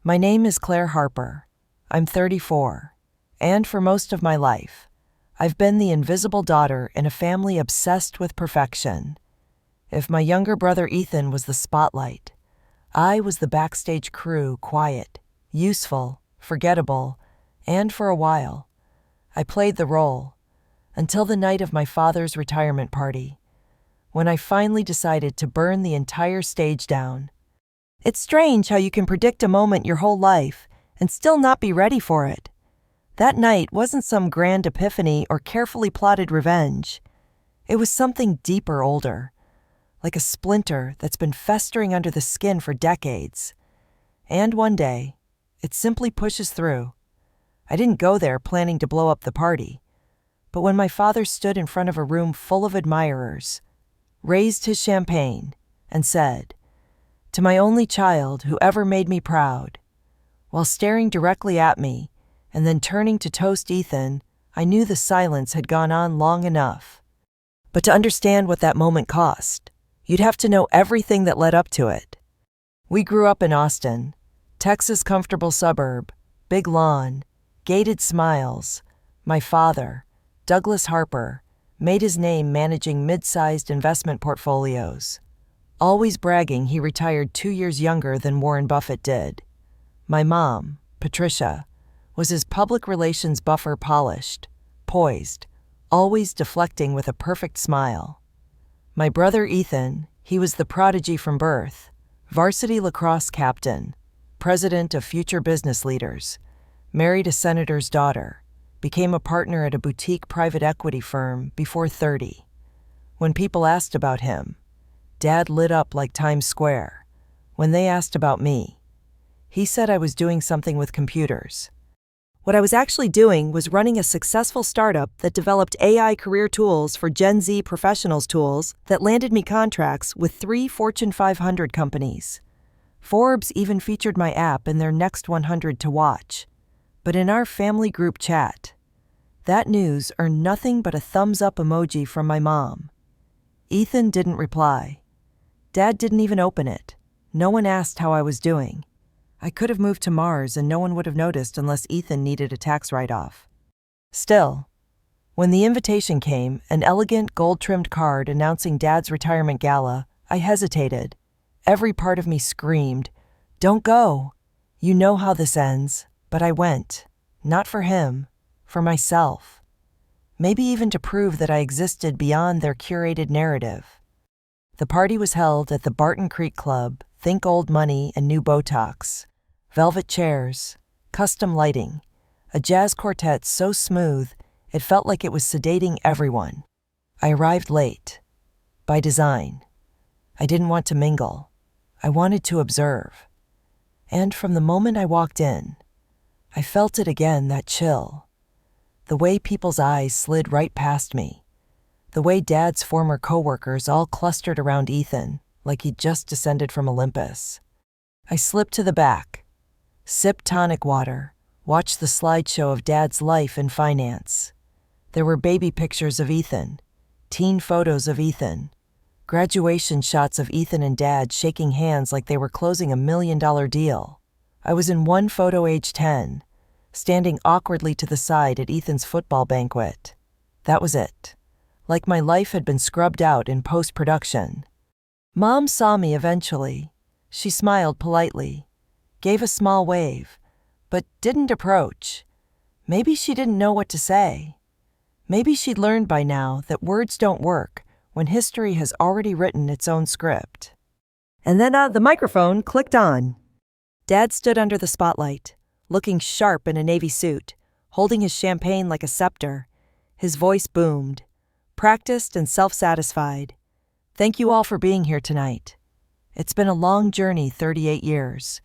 My name is Claire Harper. I'm 34, and for most of my life, I've been the invisible daughter in a family obsessed with perfection. If my younger brother Ethan was the spotlight, I was the backstage crew, quiet, useful, forgettable, and for a while, I played the role, until the night of my father's retirement party, when I finally decided to burn the entire stage down. It's strange how you can predict a moment your whole life and still not be ready for it. That night wasn't some grand epiphany or carefully plotted revenge. It was something deeper, older, like a splinter that's been festering under the skin for decades. And one day, it simply pushes through. I didn't go there planning to blow up the party, but when my father stood in front of a room full of admirers, raised his champagne, and said, "To my only child who ever made me proud," while staring directly at me and then turning to toast Ethan, I knew the silence had gone on long enough. But to understand what that moment cost, you'd have to know everything that led up to it. We grew up in Austin, Texas' comfortable suburb, big lawn, gated smiles. My father, Douglas Harper, made his name managing mid-sized investment portfolios, always bragging he retired 2 years younger than Warren Buffett did. My mom, Patricia, was his public relations buffer, polished, poised, always deflecting with a perfect smile. My brother Ethan, he was the prodigy from birth, varsity lacrosse captain, president of Future Business Leaders, married a senator's daughter, became a partner at a boutique private equity firm before 30. When people asked about him, Dad lit up like Times Square. When they asked about me, he said I was doing something with computers. What I was actually doing was running a successful startup that developed AI career tools for Gen Z professionals, tools that landed me contracts with 3 Fortune 500 companies. Forbes even featured my app in their Next 100 to watch. But in our family group chat, that news earned nothing but a thumbs-up emoji from my mom. Ethan didn't reply. Dad didn't even open it. No one asked how I was doing. I could have moved to Mars and no one would have noticed unless Ethan needed a tax write-off. Still, when the invitation came, an elegant gold-trimmed card announcing Dad's retirement gala, I hesitated. Every part of me screamed, "Don't go! You know how this ends." But I went, not for him, for myself. Maybe even to prove that I existed beyond their curated narrative. The party was held at the Barton Creek Club, think old money and new Botox. Velvet chairs, custom lighting, a jazz quartet so smooth it felt like it was sedating everyone. I arrived late, by design. I didn't want to mingle. I wanted to observe. And from the moment I walked in, I felt it again, that chill. The way people's eyes slid right past me. The way Dad's former coworkers all clustered around Ethan, like he'd just descended from Olympus. I slipped to the back, sipped tonic water, watched the slideshow of Dad's life and finance. There were baby pictures of Ethan, teen photos of Ethan, graduation shots of Ethan and Dad shaking hands like they were closing $1 million deal. I was in one photo age 10, standing awkwardly to the side at Ethan's football banquet. That was it. Like my life had been scrubbed out in post-production. Mom saw me eventually. She smiled politely, gave a small wave, but didn't approach. Maybe she didn't know what to say. Maybe she'd learned by now that words don't work when history has already written its own script. And then the microphone clicked on. Dad stood under the spotlight, looking sharp in a navy suit, holding his champagne like a scepter. His voice boomed, practiced and self-satisfied. "Thank you all for being here tonight. It's been a long journey, 38 years,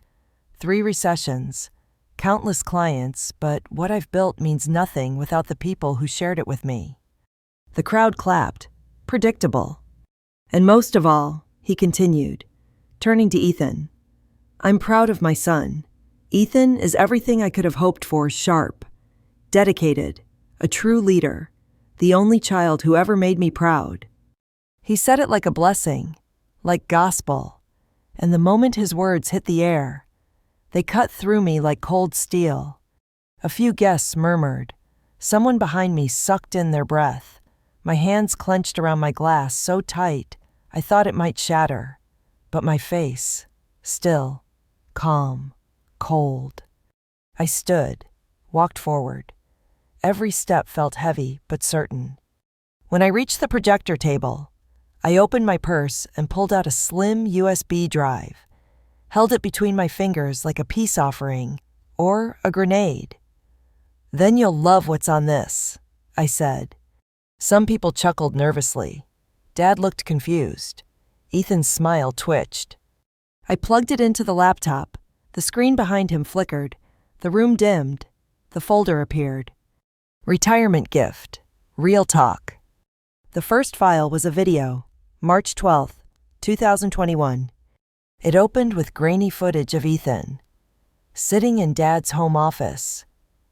3 recessions, countless clients, but what I've built means nothing without the people who shared it with me." The crowd clapped, predictable. "And most of all," he continued, turning to Ethan, "I'm proud of my son. Ethan is everything I could have hoped for, sharp, dedicated, a true leader, the only child who ever made me proud." He said it like a blessing, like gospel, and the moment his words hit the air, They cut through me like cold steel. A few guests murmured. Someone behind me sucked in their breath. My hands clenched around my glass so tight, I thought it might shatter. But my face, still, calm, cold. I stood, walked forward. Every step felt heavy but certain. When I reached the projector table, I opened my purse and pulled out a slim USB drive, held it between my fingers like a peace offering or a grenade. "Then you'll love what's on this," I said. Some people chuckled nervously. Dad looked confused. Ethan's smile twitched. I plugged it into the laptop. The screen behind him flickered. The room dimmed. The folder appeared. Retirement gift. Real talk. The first file was a video, March 12, 2021. It opened with grainy footage of Ethan, sitting in Dad's home office.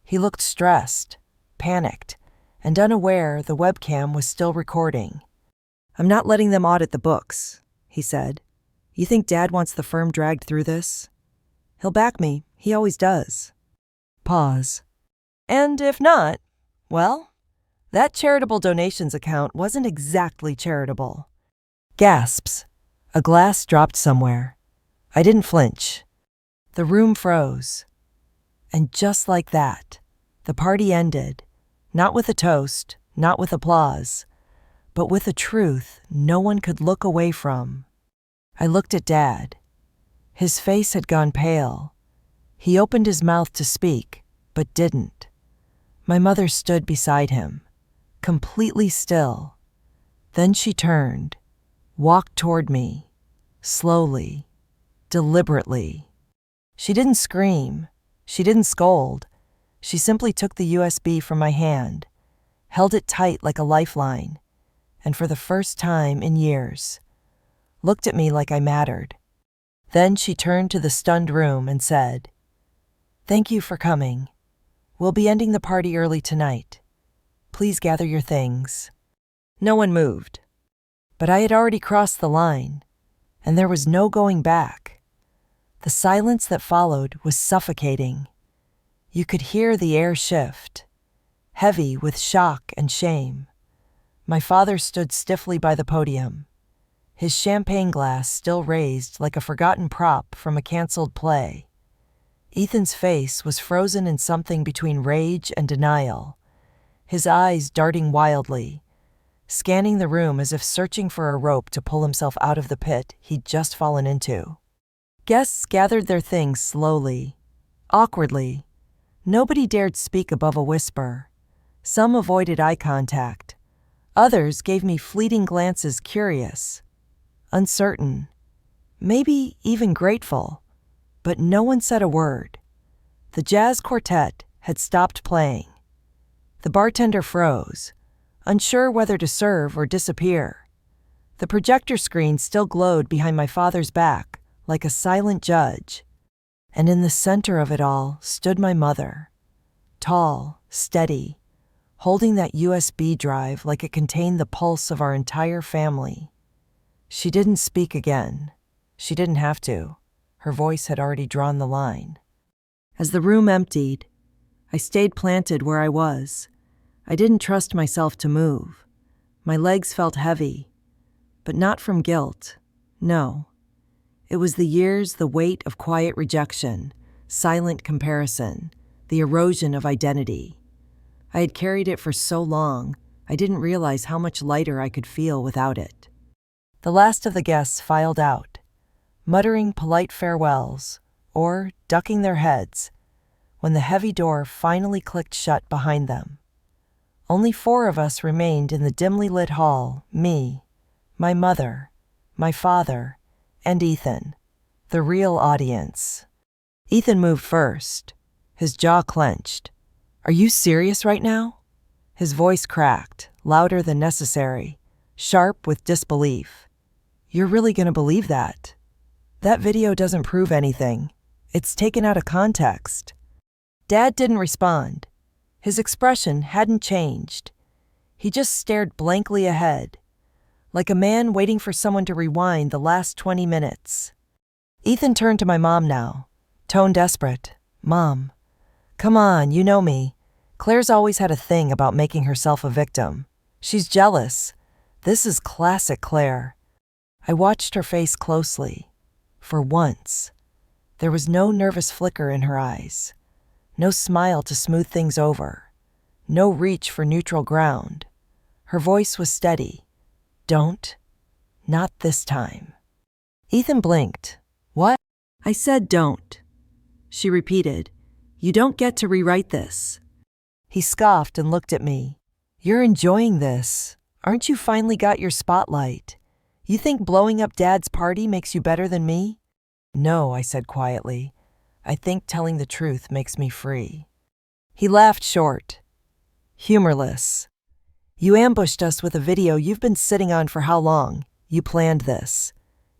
He looked stressed, panicked, and unaware the webcam was still recording. "I'm not letting them audit the books," he said. "You think Dad wants the firm dragged through this? He'll back me, he always does." Pause. "And if not, well, that charitable donations account wasn't exactly charitable." Gasps. A glass dropped somewhere. I didn't flinch. The room froze. And just like that, the party ended, not with a toast, not with applause, but with a truth no one could look away from. I looked at Dad. His face had gone pale. He opened his mouth to speak, but didn't. My mother stood beside him, completely still. Then she turned, walked toward me, slowly, deliberately. She didn't scream. She didn't scold. She simply took the USB from my hand, held it tight like a lifeline, and for the first time in years, looked at me like I mattered. Then she turned to the stunned room and said, "Thank you for coming. We'll be ending the party early tonight. Please gather your things." No one moved. But I had already crossed the line, and there was no going back. The silence that followed was suffocating. You could hear the air shift, heavy with shock and shame. My father stood stiffly by the podium, his champagne glass still raised like a forgotten prop from a canceled play. Ethan's face was frozen in something between rage and denial, his eyes darting wildly, scanning the room as if searching for a rope to pull himself out of the pit he'd just fallen into. Guests gathered their things slowly, awkwardly. Nobody dared speak above a whisper. Some avoided eye contact. Others gave me fleeting glances, curious, uncertain, maybe even grateful. But no one said a word. The jazz quartet had stopped playing. The bartender froze, unsure whether to serve or disappear. The projector screen still glowed behind my father's back, like a silent judge. And in the center of it all stood my mother, tall, steady, holding that USB drive like it contained the pulse of our entire family. She didn't speak again. She didn't have to. Her voice had already drawn the line. As the room emptied, I stayed planted where I was. I didn't trust myself to move. My legs felt heavy, but not from guilt. No. It was the years, the weight of quiet rejection, silent comparison, the erosion of identity. I had carried it for so long, I didn't realize how much lighter I could feel without it. The last of the guests filed out, muttering polite farewells or ducking their heads, when the heavy door finally clicked shut behind them. Only 4 of us remained in the dimly lit hall, me, my mother, my father, and Ethan, the real audience. Ethan moved first, his jaw clenched. "Are you serious right now?" His voice cracked, louder than necessary, sharp with disbelief. "You're really going to believe that? That video doesn't prove anything. It's taken out of context." Dad didn't respond. His expression hadn't changed. He just stared blankly ahead, like a man waiting for someone to rewind the last 20 minutes. Ethan turned to my mom now, tone desperate. Mom, come on, you know me. Claire's always had a thing about making herself a victim. She's jealous. This is classic Claire. I watched her face closely. For once, there was no nervous flicker in her eyes, no smile to smooth things over, no reach for neutral ground. Her voice was steady. Don't. Not this time. Ethan blinked. What? I said don't. She repeated. You don't get to rewrite this. He scoffed and looked at me. You're enjoying this. Aren't you finally got your spotlight? You think blowing up Dad's party makes you better than me? No, I said quietly. I think telling the truth makes me free. He laughed short. Humorless. You ambushed us with a video you've been sitting on for how long? You planned this.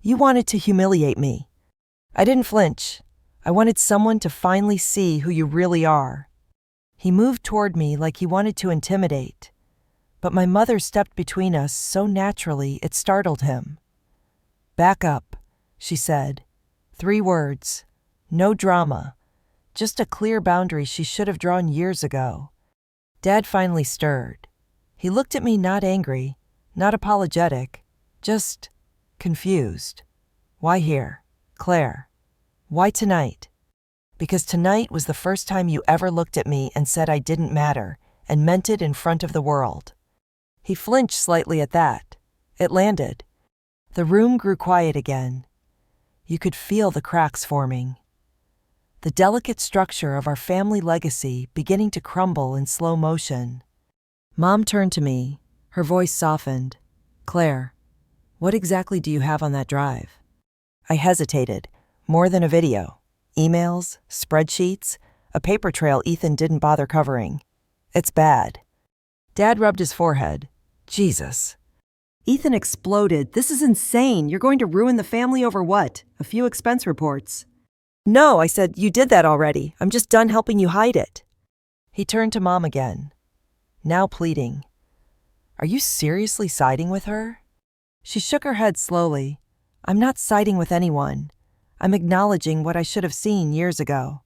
You wanted to humiliate me. I didn't flinch. I wanted someone to finally see who you really are. He moved toward me like he wanted to intimidate, but my mother stepped between us so naturally it startled him. Back up, she said. 3 words. No drama. Just a clear boundary she should have drawn years ago. Dad finally stirred. He looked at me not angry, not apologetic, just confused. Why here, Claire? Why tonight? Because tonight was the first time you ever looked at me and said I didn't matter, and meant it in front of the world. He flinched slightly at that. It landed. The room grew quiet again. You could feel the cracks forming. The delicate structure of our family legacy beginning to crumble in slow motion. Mom turned to me. Her voice softened. Claire, what exactly do you have on that drive? I hesitated. More than a video. Emails, spreadsheets, a paper trail Ethan didn't bother covering. It's bad. Dad rubbed his forehead. Jesus. Ethan exploded. This is insane. You're going to ruin the family over what? A few expense reports. No, I said, you did that already. I'm just done helping you hide it. He turned to Mom again, now pleading. Are you seriously siding with her? She shook her head slowly. I'm not siding with anyone. I'm acknowledging what I should have seen years ago.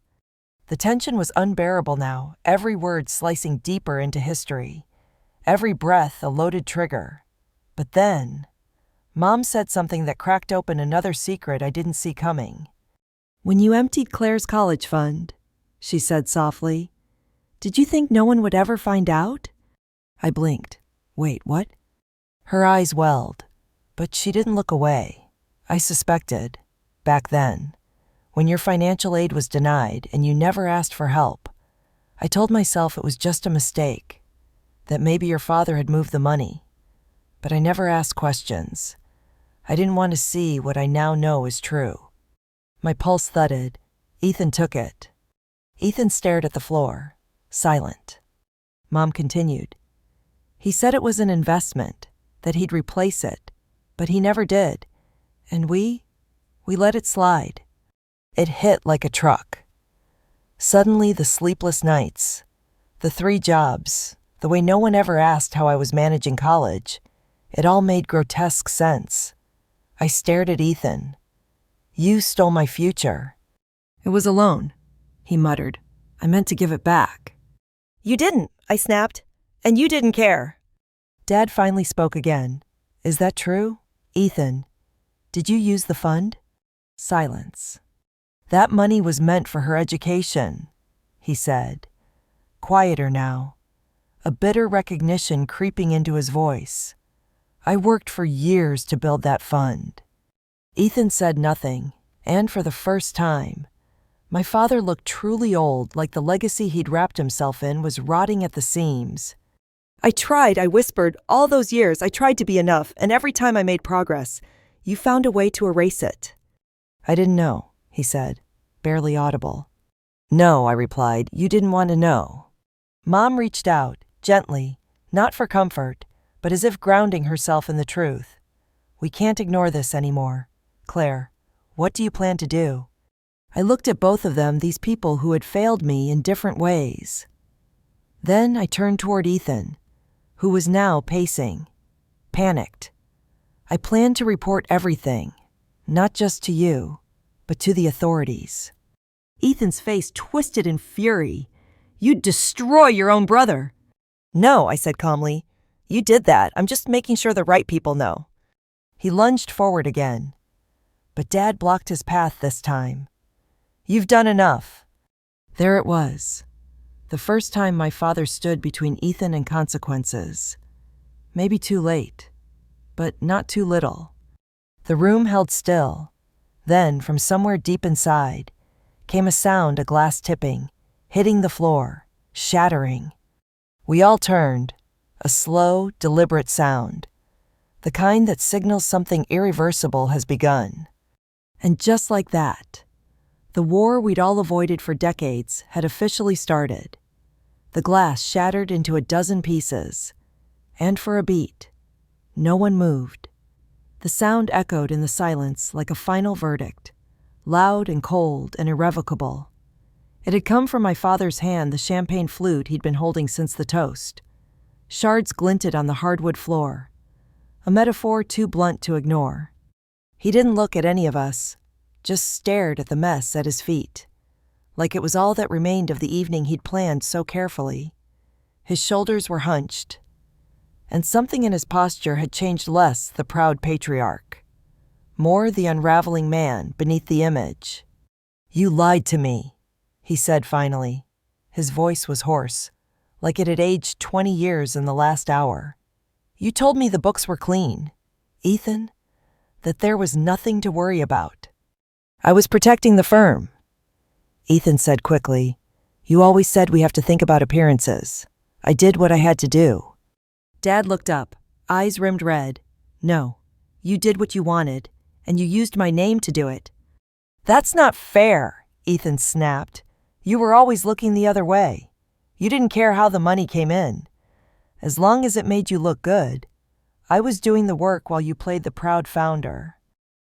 The tension was unbearable now, every word slicing deeper into history. Every breath a loaded trigger. But then, Mom said something that cracked open another secret I didn't see coming. When you emptied Claire's college fund, she said softly, did you think no one would ever find out? I blinked. Wait, what? Her eyes welled, but she didn't look away. I suspected, back then, when your financial aid was denied and you never asked for help, I told myself it was just a mistake, that maybe your father had moved the money. But I never asked questions. I didn't want to see what I now know is true. My pulse thudded. Ethan took it. Ethan stared at the floor, silent. Mom continued. He said it was an investment, that he'd replace it, but he never did. And we let it slide. It hit like a truck. Suddenly the sleepless nights, the 3 jobs, the way no one ever asked how I was managing college, it all made grotesque sense. I stared at Ethan. You stole my future. It was a loan, he muttered. I meant to give it back. You didn't, I snapped. And you didn't care. Dad finally spoke again. Is that true? Ethan, did you use the fund? Silence. That money was meant for her education, he said. Quieter now. A bitter recognition creeping into his voice. I worked for years to build that fund. Ethan said nothing, and for the first time, my father looked truly old, like the legacy he'd wrapped himself in was rotting at the seams. I whispered, all those years I tried to be enough, and every time I made progress, you found a way to erase it. I didn't know, he said, barely audible. No, I replied, you didn't want to know. Mom reached out, gently, not for comfort, but as if grounding herself in the truth. We can't ignore this anymore. Claire, what do you plan to do? I looked at both of them, these people who had failed me in different ways. Then I turned toward Ethan, who was now pacing, panicked. I planned to report everything, not just to you, but to the authorities. Ethan's face twisted in fury. "You'd destroy your own brother." "No," I said calmly. "You did that. I'm just making sure the right people know." He lunged forward again. But Dad blocked his path this time. "You've done enough." There it was. The first time my father stood between Ethan and consequences. Maybe too late, but not too little. The room held still. Then, from somewhere deep inside, came a sound of glass tipping, hitting the floor, shattering. We all turned, a slow, deliberate sound, the kind that signals something irreversible has begun. And just like that, the war we'd all avoided for decades had officially started. The glass shattered into a dozen pieces, and for a beat, no one moved. The sound echoed in the silence like a final verdict, loud and cold and irrevocable. It had come from my father's hand, the champagne flute he'd been holding since the toast. Shards glinted on the hardwood floor, a metaphor too blunt to ignore. He didn't look at any of us, just stared at the mess at his feet, like it was all that remained of the evening he'd planned so carefully. His shoulders were hunched, and something in his posture had changed less the proud patriarch, more the unraveling man beneath the image. "You lied to me," he said finally. His voice was hoarse, like it had aged 20 years in the last hour. "You told me the books were clean, Ethan, that there was nothing to worry about." "I was protecting the firm," Ethan said quickly. "You always said we have to think about appearances. I did what I had to do." Dad looked up, eyes rimmed red. "No, you did what you wanted, and you used my name to do it." "That's not fair," Ethan snapped. "You were always looking the other way. You didn't care how the money came in. As long as it made you look good. I was doing the work while you played the proud founder."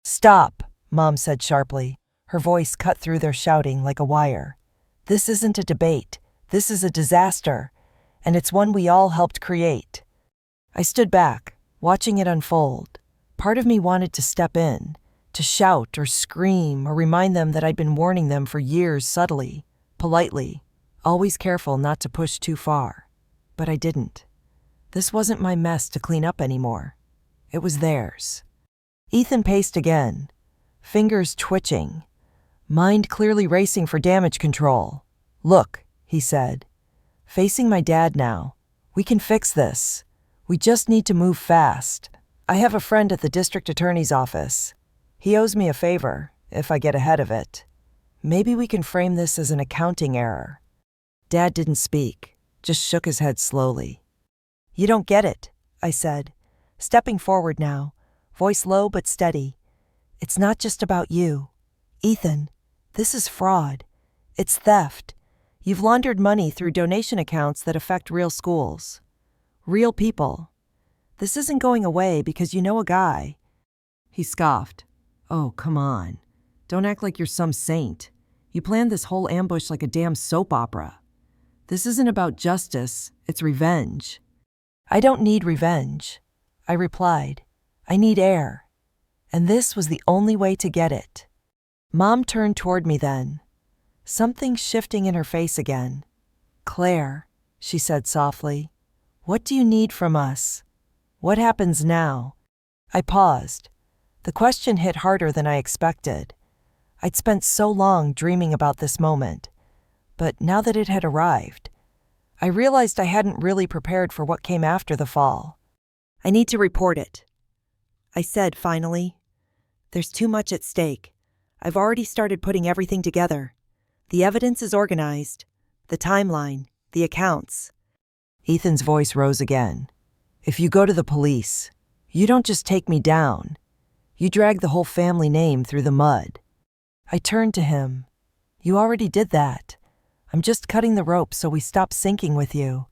"Stop," Mom said sharply, her voice cut through their shouting like a wire. "This isn't a debate. This is a disaster, and it's one we all helped create." I stood back, watching it unfold. Part of me wanted to step in, to shout or scream or remind them that I'd been warning them for years subtly, politely, always careful not to push too far. But I didn't. This wasn't my mess to clean up anymore. It was theirs. Ethan paced again, fingers twitching, mind clearly racing for damage control. "Look," he said, facing my dad now, "we can fix this. We just need to move fast. I have a friend at the district attorney's office. He owes me a favor, if I get ahead of it. Maybe we can frame this as an accounting error." Dad didn't speak, just shook his head slowly. "You don't get it," I said, stepping forward now, voice low but steady. "It's not just about you. Ethan, this is fraud. It's theft. You've laundered money through donation accounts that affect real schools. Real people. This isn't going away because you know a guy." He scoffed. "Oh, come on. Don't act like you're some saint. You planned this whole ambush like a damn soap opera. This isn't about justice, it's revenge." "I don't need revenge," I replied. "I need air. And this was the only way to get it." Mom turned toward me then, something shifting in her face again. "Claire," she said softly, "what do you need from us? What happens now?" I paused. The question hit harder than I expected. I'd spent so long dreaming about this moment, but now that it had arrived, I realized I hadn't really prepared for what came after the fall. "I need to report it," I said finally. "There's too much at stake. I've already started putting everything together. The evidence is organized, the timeline, the accounts." Ethan's voice rose again. "If you go to the police, you don't just take me down. You drag the whole family name through the mud." I turned to him. "You already did that. I'm just cutting the rope so we stop sinking with you."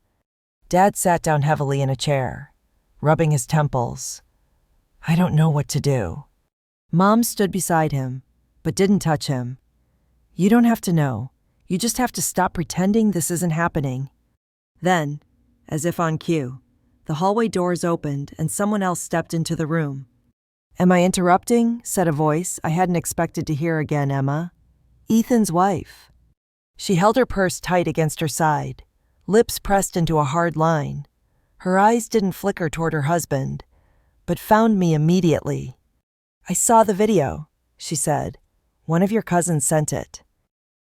Dad sat down heavily in a chair, rubbing his temples. "I don't know what to do." Mom stood beside him, but didn't touch him. "You don't have to know. You just have to stop pretending this isn't happening." Then, as if on cue, the hallway doors opened and someone else stepped into the room. "Am I interrupting?" said a voice I hadn't expected to hear again, Emma. Ethan's wife. She held her purse tight against her side, lips pressed into a hard line. Her eyes didn't flicker toward her husband, but found me immediately. "I saw the video," she said. "One of your cousins sent it."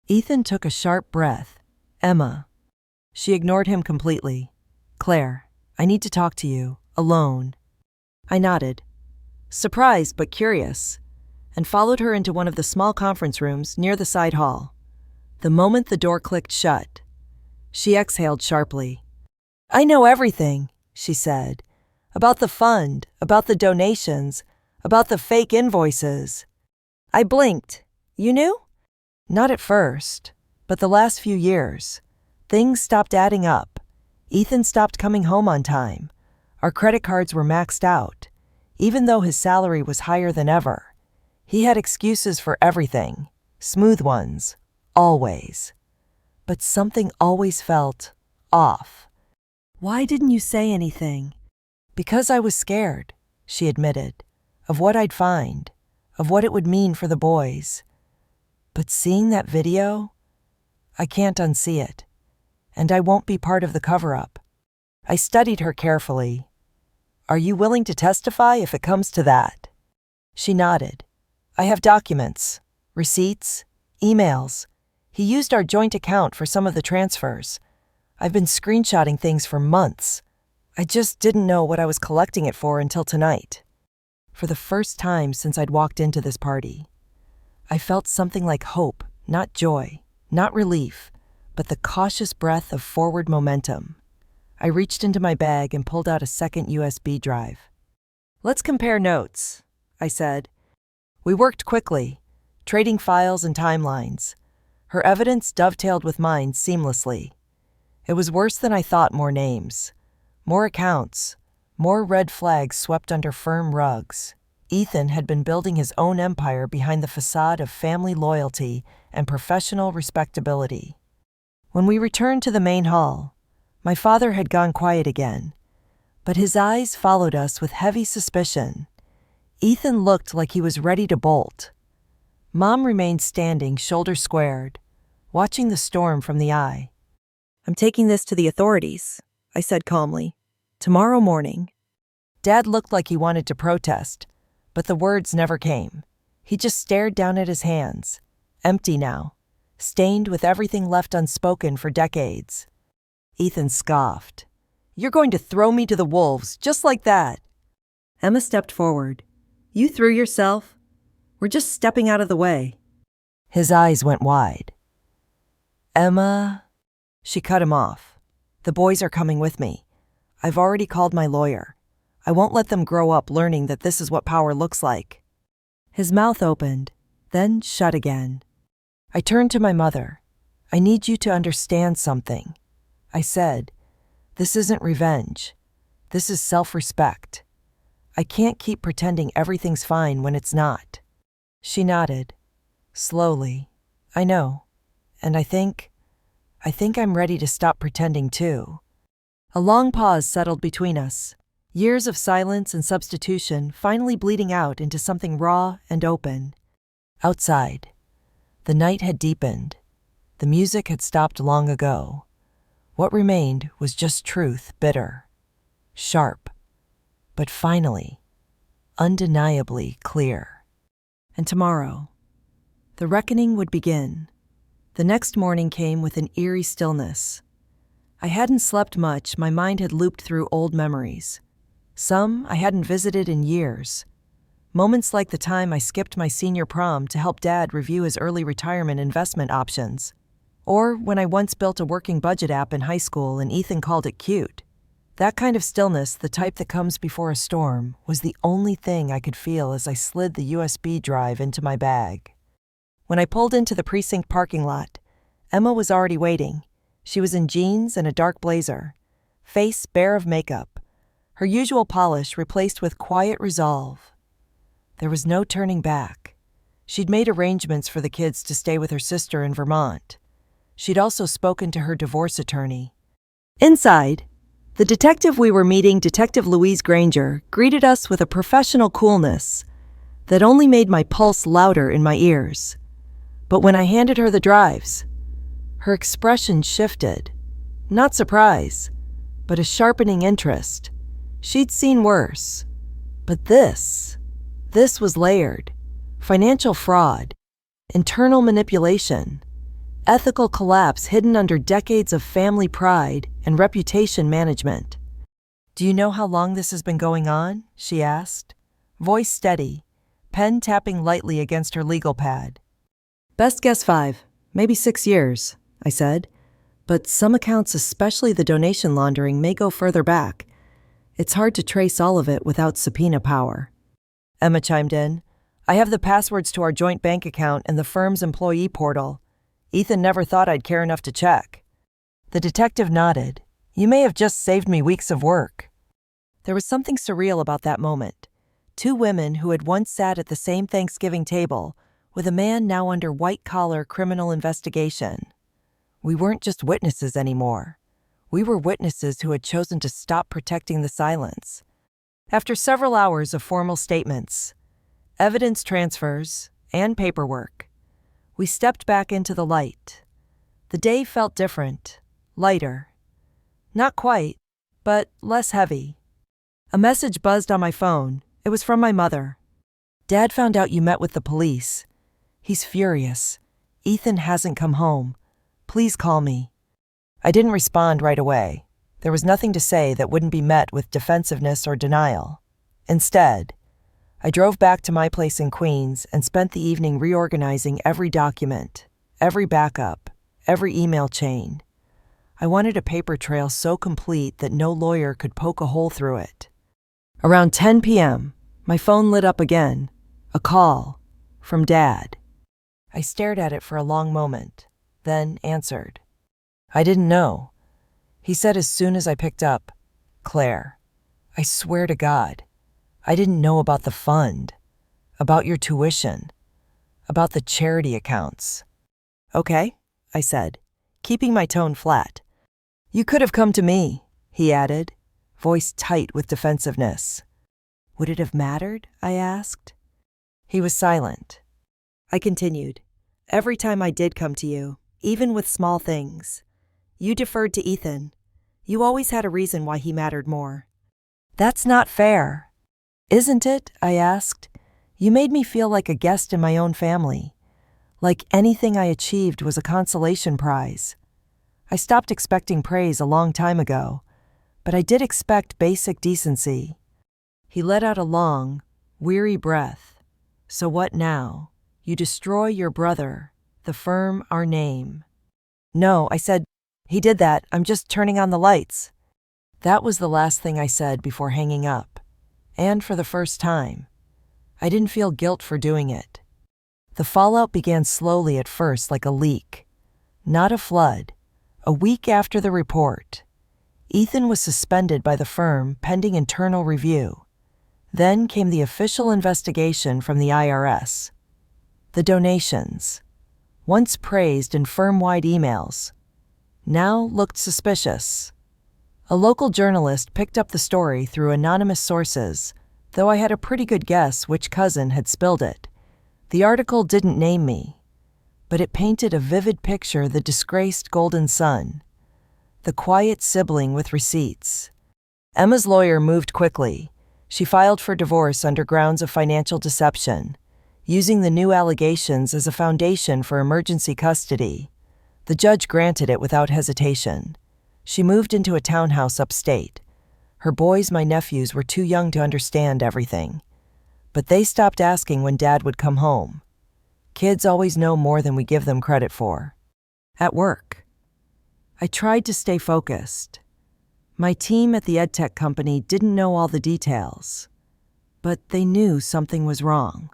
Ethan took a sharp breath. "Emma." She ignored him completely. "Claire, I need to talk to you, alone." I nodded, surprised but curious, and followed her into one of the small conference rooms near the side hall. The moment the door clicked shut, she exhaled sharply. "I know everything," she said. "About the fund, about the donations, about the fake invoices." I blinked. "You knew?" "Not at first, but the last few years. Things stopped adding up. Ethan stopped coming home on time. Our credit cards were maxed out. Even though his salary was higher than ever, he had excuses for everything, smooth ones, always. But something always felt off." "Why didn't you say anything?" "Because I was scared," she admitted, "of what I'd find, of what it would mean for the boys. But seeing that video, I can't unsee it, and I won't be part of the cover-up." I studied her carefully. "Are you willing to testify if it comes to that?" She nodded. "I have documents, receipts, emails. He used our joint account for some of the transfers. I've been screenshotting things for months. I just didn't know what I was collecting it for until tonight." For the first time since I'd walked into this party, I felt something like hope, not joy, not relief, but the cautious breath of forward momentum. I reached into my bag and pulled out a second USB drive. "Let's compare notes," I said. We worked quickly, trading files and timelines. Her evidence dovetailed with mine seamlessly. It was worse than I thought. More names, more accounts, more red flags swept under firm rugs. Ethan had been building his own empire behind the facade of family loyalty and professional respectability. When we returned to the main hall, my father had gone quiet again, but his eyes followed us with heavy suspicion. Ethan looked like he was ready to bolt. Mom remained standing, shoulders squared, watching the storm from the eye. "I'm taking this to the authorities," I said calmly. "Tomorrow morning." Dad looked like he wanted to protest, but the words never came. He just stared down at his hands, empty now, stained with everything left unspoken for decades. Ethan scoffed. "You're going to throw me to the wolves, just like that." Emma stepped forward. "You threw yourself. We're just stepping out of the way." His eyes went wide. "Emma..." She cut him off. "The boys are coming with me. I've already called my lawyer. I won't let them grow up learning that this is what power looks like." His mouth opened, then shut again. I turned to my mother. "I need you to understand something," I said. "This isn't revenge. This is self-respect. I can't keep pretending everything's fine when it's not." She nodded, slowly. "I know. And I think I'm ready to stop pretending too." A long pause settled between us. Years of silence and substitution finally bleeding out into something raw and open. Outside, the night had deepened. The music had stopped long ago. What remained was just truth, bitter, sharp, but finally, undeniably clear. And tomorrow, the reckoning would begin. The next morning came with an eerie stillness. I hadn't slept much. My mind had looped through old memories. Some I hadn't visited in years. Moments like the time I skipped my senior prom to help Dad review his early retirement investment options. Or when I once built a working budget app in high school and Ethan called it cute. That kind of stillness, the type that comes before a storm, was the only thing I could feel as I slid the USB drive into my bag. When I pulled into the precinct parking lot, Emma was already waiting. She was in jeans and a dark blazer, face bare of makeup, her usual polish replaced with quiet resolve. There was no turning back. She'd made arrangements for the kids to stay with her sister in Vermont. She'd also spoken to her divorce attorney. Inside, the detective we were meeting, Detective Louise Granger, greeted us with a professional coolness that only made my pulse louder in my ears. But when I handed her the drives, her expression shifted. Not surprise, but a sharpening interest. She'd seen worse. But this was layered. Financial fraud, internal manipulation, ethical collapse hidden under decades of family pride and reputation management. "Do you know how long this has been going on?" she asked, voice steady, pen tapping lightly against her legal pad. "Best guess 5, maybe 6 years," I said. "But some accounts, especially the donation laundering, may go further back. It's hard to trace all of it without subpoena power." Emma chimed in. "I have the passwords to our joint bank account and the firm's employee portal. Ethan never thought I'd care enough to check." The detective nodded. "You may have just saved me weeks of work." There was something surreal about that moment. 2 women who had once sat at the same Thanksgiving table, with a man now under white-collar criminal investigation. We weren't just witnesses anymore. We were witnesses who had chosen to stop protecting the silence. After several hours of formal statements, evidence transfers, and paperwork, we stepped back into the light. The day felt different, lighter. Not quite, but less heavy. A message buzzed on my phone. It was from my mother. "Dad found out you met with the police. He's furious. Ethan hasn't come home. Please call me." I didn't respond right away. There was nothing to say that wouldn't be met with defensiveness or denial. Instead, I drove back to my place in Queens and spent the evening reorganizing every document, every backup, every email chain. I wanted a paper trail so complete that no lawyer could poke a hole through it. Around 10 p.m., my phone lit up again. A call from Dad. I stared at it for a long moment, then answered. I didn't know. He said as soon as I picked up, "Claire, I swear to God, I didn't know about the fund, about your tuition, about the charity accounts." "Okay," I said, keeping my tone flat. "You could have come to me," he added, voice tight with defensiveness. "Would it have mattered?" I asked. He was silent. I continued. "Every time I did come to you, even with small things, you deferred to Ethan. You always had a reason why he mattered more." "That's not fair." "Isn't it?" I asked. "You made me feel like a guest in my own family, like anything I achieved was a consolation prize. I stopped expecting praise a long time ago, but I did expect basic decency." He let out a long, weary breath. "So what now? You destroy your brother, the firm, our name." "No," I said. "He did that. I'm just turning on the lights." That was the last thing I said before hanging up. And for the first time, I didn't feel guilt for doing it. The fallout began slowly at first, like a leak, not a flood. A week after the report, Ethan was suspended by the firm pending internal review. Then came the official investigation from the IRS. The donations, once praised in firm-wide emails, now looked suspicious. A local journalist picked up the story through anonymous sources, though I had a pretty good guess which cousin had spilled it. The article didn't name me, but it painted a vivid picture of the disgraced golden son, the quiet sibling with receipts. Emma's lawyer moved quickly. She filed for divorce under grounds of financial deception, using the new allegations as a foundation for emergency custody. The judge granted it without hesitation. She moved into a townhouse upstate. Her boys, my nephews, were too young to understand everything, but they stopped asking when Dad would come home. Kids always know more than we give them credit for. At work, I tried to stay focused. My team at the edtech company didn't know all the details, but they knew something was wrong.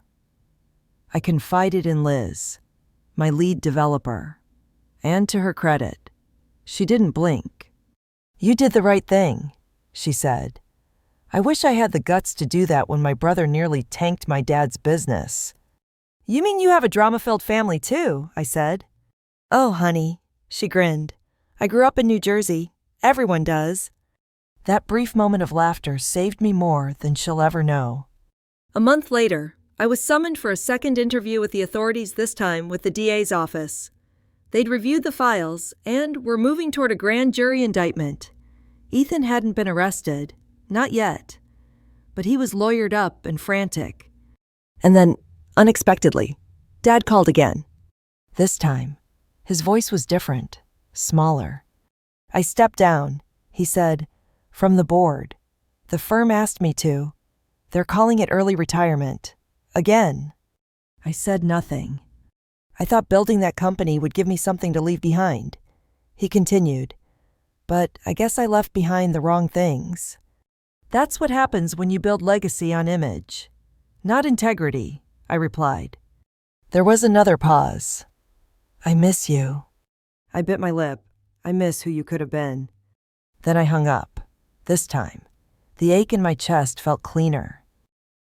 I confided in Liz, my lead developer, and to her credit, she didn't blink. "You did the right thing," she said. "I wish I had the guts to do that when my brother nearly tanked my dad's business." "You mean you have a drama-filled family too?" I said. "Oh, honey," she grinned. "I grew up in New Jersey. Everyone does." That brief moment of laughter saved me more than she'll ever know. A month later, I was summoned for a second interview with the authorities, this time with the DA's office. They'd reviewed the files and were moving toward a grand jury indictment. Ethan hadn't been arrested, not yet, but he was lawyered up and frantic. And then, unexpectedly, Dad called again. This time, his voice was different, smaller. I stepped down, he said, from the board. The firm asked me to. They're calling it early retirement. Again. I said nothing. I thought building that company would give me something to leave behind. He continued, but I guess I left behind the wrong things. That's what happens when you build legacy on image. Not integrity, I replied. There was another pause. I miss you. I bit my lip. I miss who you could have been. Then I hung up. This time, the ache in my chest felt cleaner.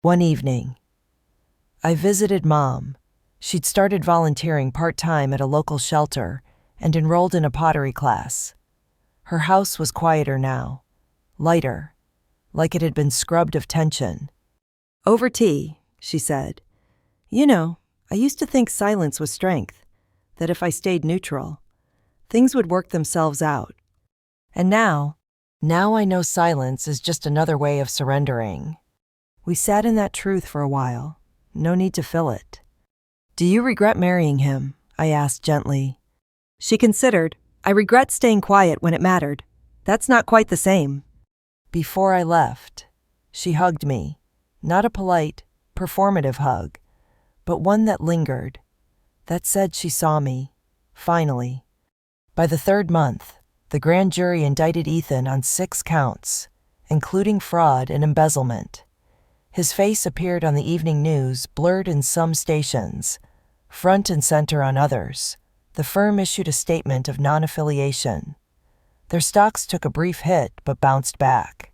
One evening, I visited Mom. She'd started volunteering part-time at a local shelter and enrolled in a pottery class. Her house was quieter now, lighter, like it had been scrubbed of tension. Over tea, she said. You know, I used to think silence was strength, that if I stayed neutral, things would work themselves out. And now I know silence is just another way of surrendering. We sat in that truth for a while. No need to fill it. Do you regret marrying him? I asked gently. She considered. I regret staying quiet when it mattered. That's not quite the same. Before I left, she hugged me. Not a polite, performative hug, but one that lingered, that said she saw me, finally. By the third month, the grand jury indicted Ethan on 6 counts, including fraud and embezzlement. His face appeared on the evening news, blurred in some stations, front and center on others. The firm issued a statement of non-affiliation. Their stocks took a brief hit but bounced back.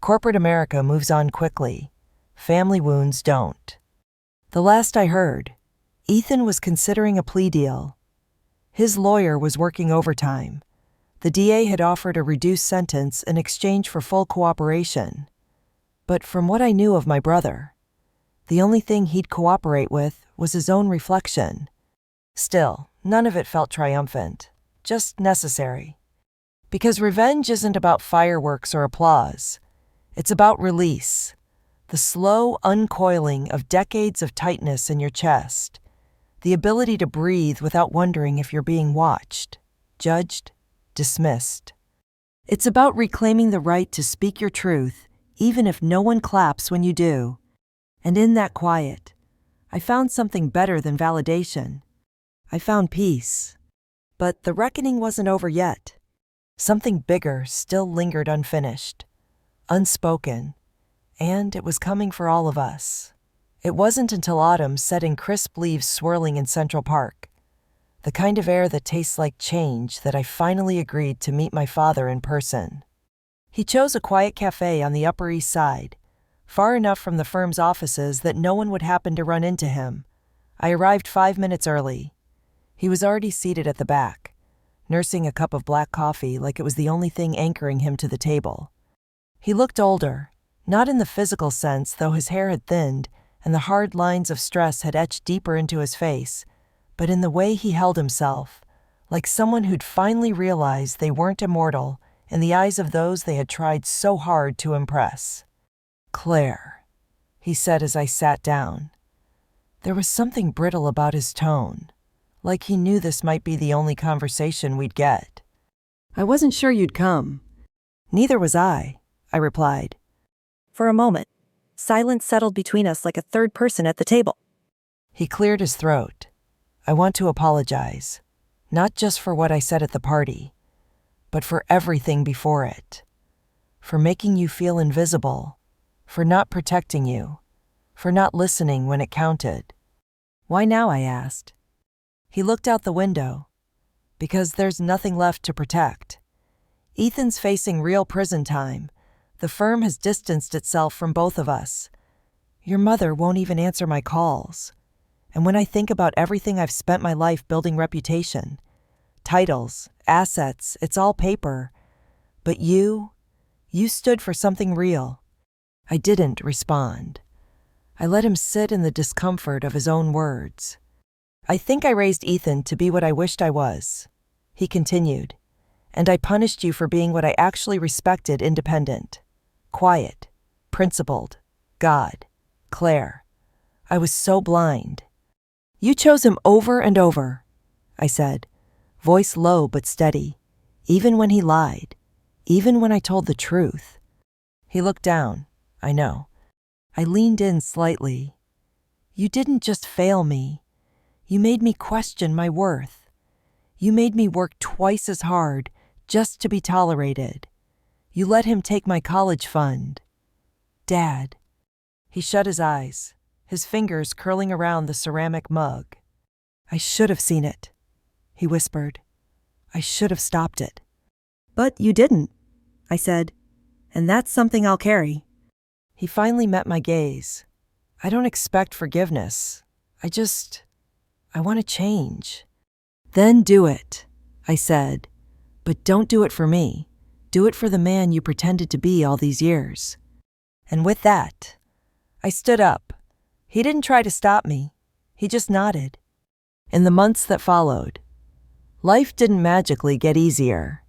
Corporate America moves on quickly. Family wounds don't. The last I heard, Ethan was considering a plea deal. His lawyer was working overtime. The DA had offered a reduced sentence in exchange for full cooperation. But from what I knew of my brother, the only thing he'd cooperate with was his own reflection. Still, none of it felt triumphant, just necessary. Because revenge isn't about fireworks or applause. It's about release, the slow uncoiling of decades of tightness in your chest, the ability to breathe without wondering if you're being watched, judged, dismissed. It's about reclaiming the right to speak your truth, even if no one claps when you do. And in that quiet, I found something better than validation. I found peace. But the reckoning wasn't over yet. Something bigger still lingered unfinished, unspoken, and it was coming for all of us. It wasn't until autumn set in crisp leaves swirling in Central Park, the kind of air that tastes like change, that I finally agreed to meet my father in person. He chose a quiet cafe on the Upper East Side, far enough from the firm's offices that no one would happen to run into him. I arrived 5 minutes early. He was already seated at the back, nursing a cup of black coffee like it was the only thing anchoring him to the table. He looked older, not in the physical sense, though his hair had thinned and the hard lines of stress had etched deeper into his face, but in the way he held himself, like someone who'd finally realized they weren't immortal in the eyes of those they had tried so hard to impress. "Claire," he said as I sat down. There was something brittle about his tone, like he knew this might be the only conversation we'd get. "I wasn't sure you'd come." "Neither was I replied. For a moment, silence settled between us like a third person at the table. He cleared his throat. "I want to apologize, not just for what I said at the party, but for everything before it. For making you feel invisible, for not protecting you, for not listening when it counted." "Why now?" I asked. He looked out the window. "Because there's nothing left to protect. Ethan's facing real prison time. The firm has distanced itself from both of us. Your mother won't even answer my calls. And when I think about everything I've spent my life building reputation, titles, assets, it's all paper. But you stood for something real." I didn't respond. I let him sit in the discomfort of his own words. I think I raised Ethan to be what I wished I was, he continued, and I punished you for being what I actually respected: independent, quiet, principled, God, Claire. I was so blind. You chose him over and over, I said, voice low but steady, even when he lied, even when I told the truth. He looked down, I know. I leaned in slightly. You didn't just fail me. You made me question my worth. You made me work twice as hard just to be tolerated. You let him take my college fund. Dad. He shut his eyes, his fingers curling around the ceramic mug. I should have seen it, he whispered. I should have stopped it. But you didn't, I said, and that's something I'll carry. He finally met my gaze. I don't expect forgiveness. I want to change. Then do it, I said. But don't do it for me. Do it for the man you pretended to be all these years. And with that, I stood up. He didn't try to stop me. He just nodded. In the months that followed, life didn't magically get easier.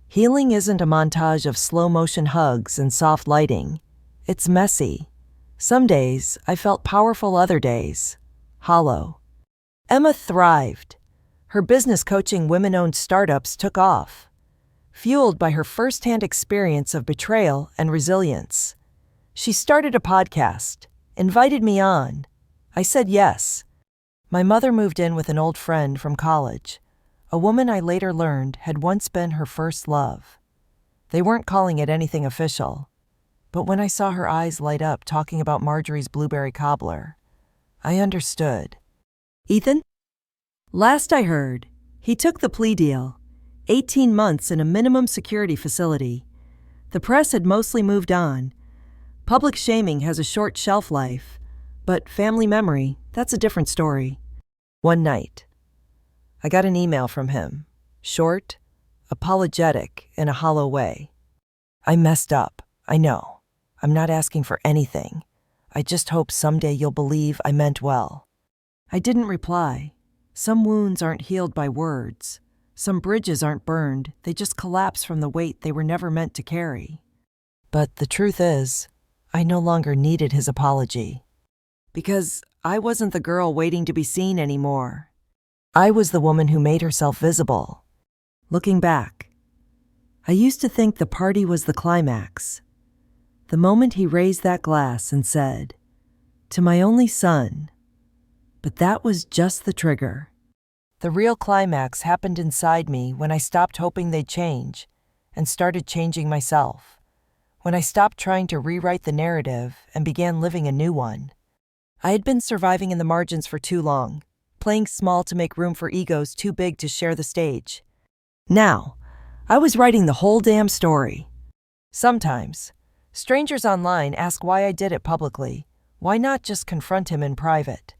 Healing isn't a montage of slow-motion hugs and soft lighting. It's messy. Some days I felt powerful, other days hollow. Emma thrived. Her business coaching women-owned startups took off, fueled by her first-hand experience of betrayal and resilience. She started a podcast, invited me on. I said yes. My mother moved in with an old friend from college, a woman I later learned had once been her first love. They weren't calling it anything official, but when I saw her eyes light up talking about Marjorie's blueberry cobbler, I understood. Ethan? Last I heard, he took the plea deal, 18 months in a minimum security facility. The press had mostly moved on. Public shaming has a short shelf life, but family memory, that's a different story. One night, I got an email from him, short, apologetic in a hollow way. I messed up, I know. I'm not asking for anything. I just hope someday you'll believe I meant well. I didn't reply. Some wounds aren't healed by words. Some bridges aren't burned, they just collapse from the weight they were never meant to carry. But the truth is, I no longer needed his apology. Because I wasn't the girl waiting to be seen anymore. I was the woman who made herself visible. Looking back, I used to think the party was the climax. The moment he raised that glass and said, "To my only son," but that was just the trigger. The real climax happened inside me when I stopped hoping they'd change and started changing myself. When I stopped trying to rewrite the narrative and began living a new one. I had been surviving in the margins for too long, playing small to make room for egos too big to share the stage. Now, I was writing the whole damn story. Sometimes, strangers online ask why I did it publicly. Why not just confront him in private?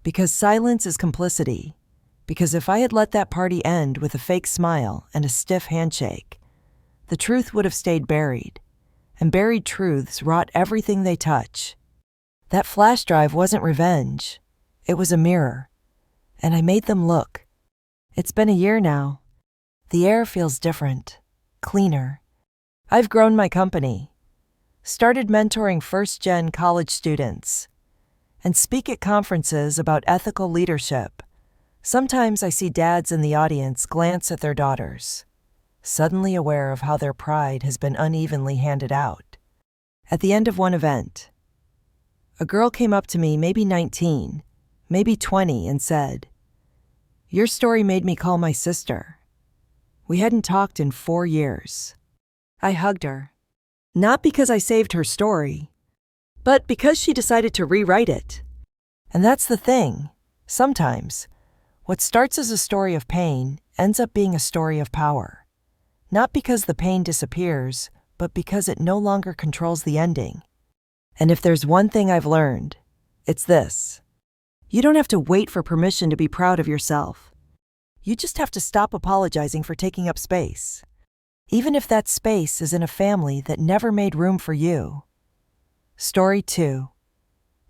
Because silence is complicity. Because if I had let that party end with a fake smile and a stiff handshake, the truth would have stayed buried, and buried truths rot everything they touch. That flash drive wasn't revenge. It was a mirror, and I made them look. It's been a year now. The air feels different, cleaner. I've grown my company, started mentoring first-gen college students, and speak at conferences about ethical leadership. Sometimes I see dads in the audience glance at their daughters, suddenly aware of how their pride has been unevenly handed out. At the end of one event, a girl came up to me, maybe 19, maybe 20, and said, "Your story made me call my sister." We hadn't talked in 4 years. I hugged her. Not because I saved her story, but because she decided to rewrite it. And that's the thing. Sometimes, what starts as a story of pain ends up being a story of power. Not because the pain disappears, but because it no longer controls the ending. And if there's one thing I've learned, it's this. You don't have to wait for permission to be proud of yourself. You just have to stop apologizing for taking up space, even if that space is in a family that never made room for you. Story 2.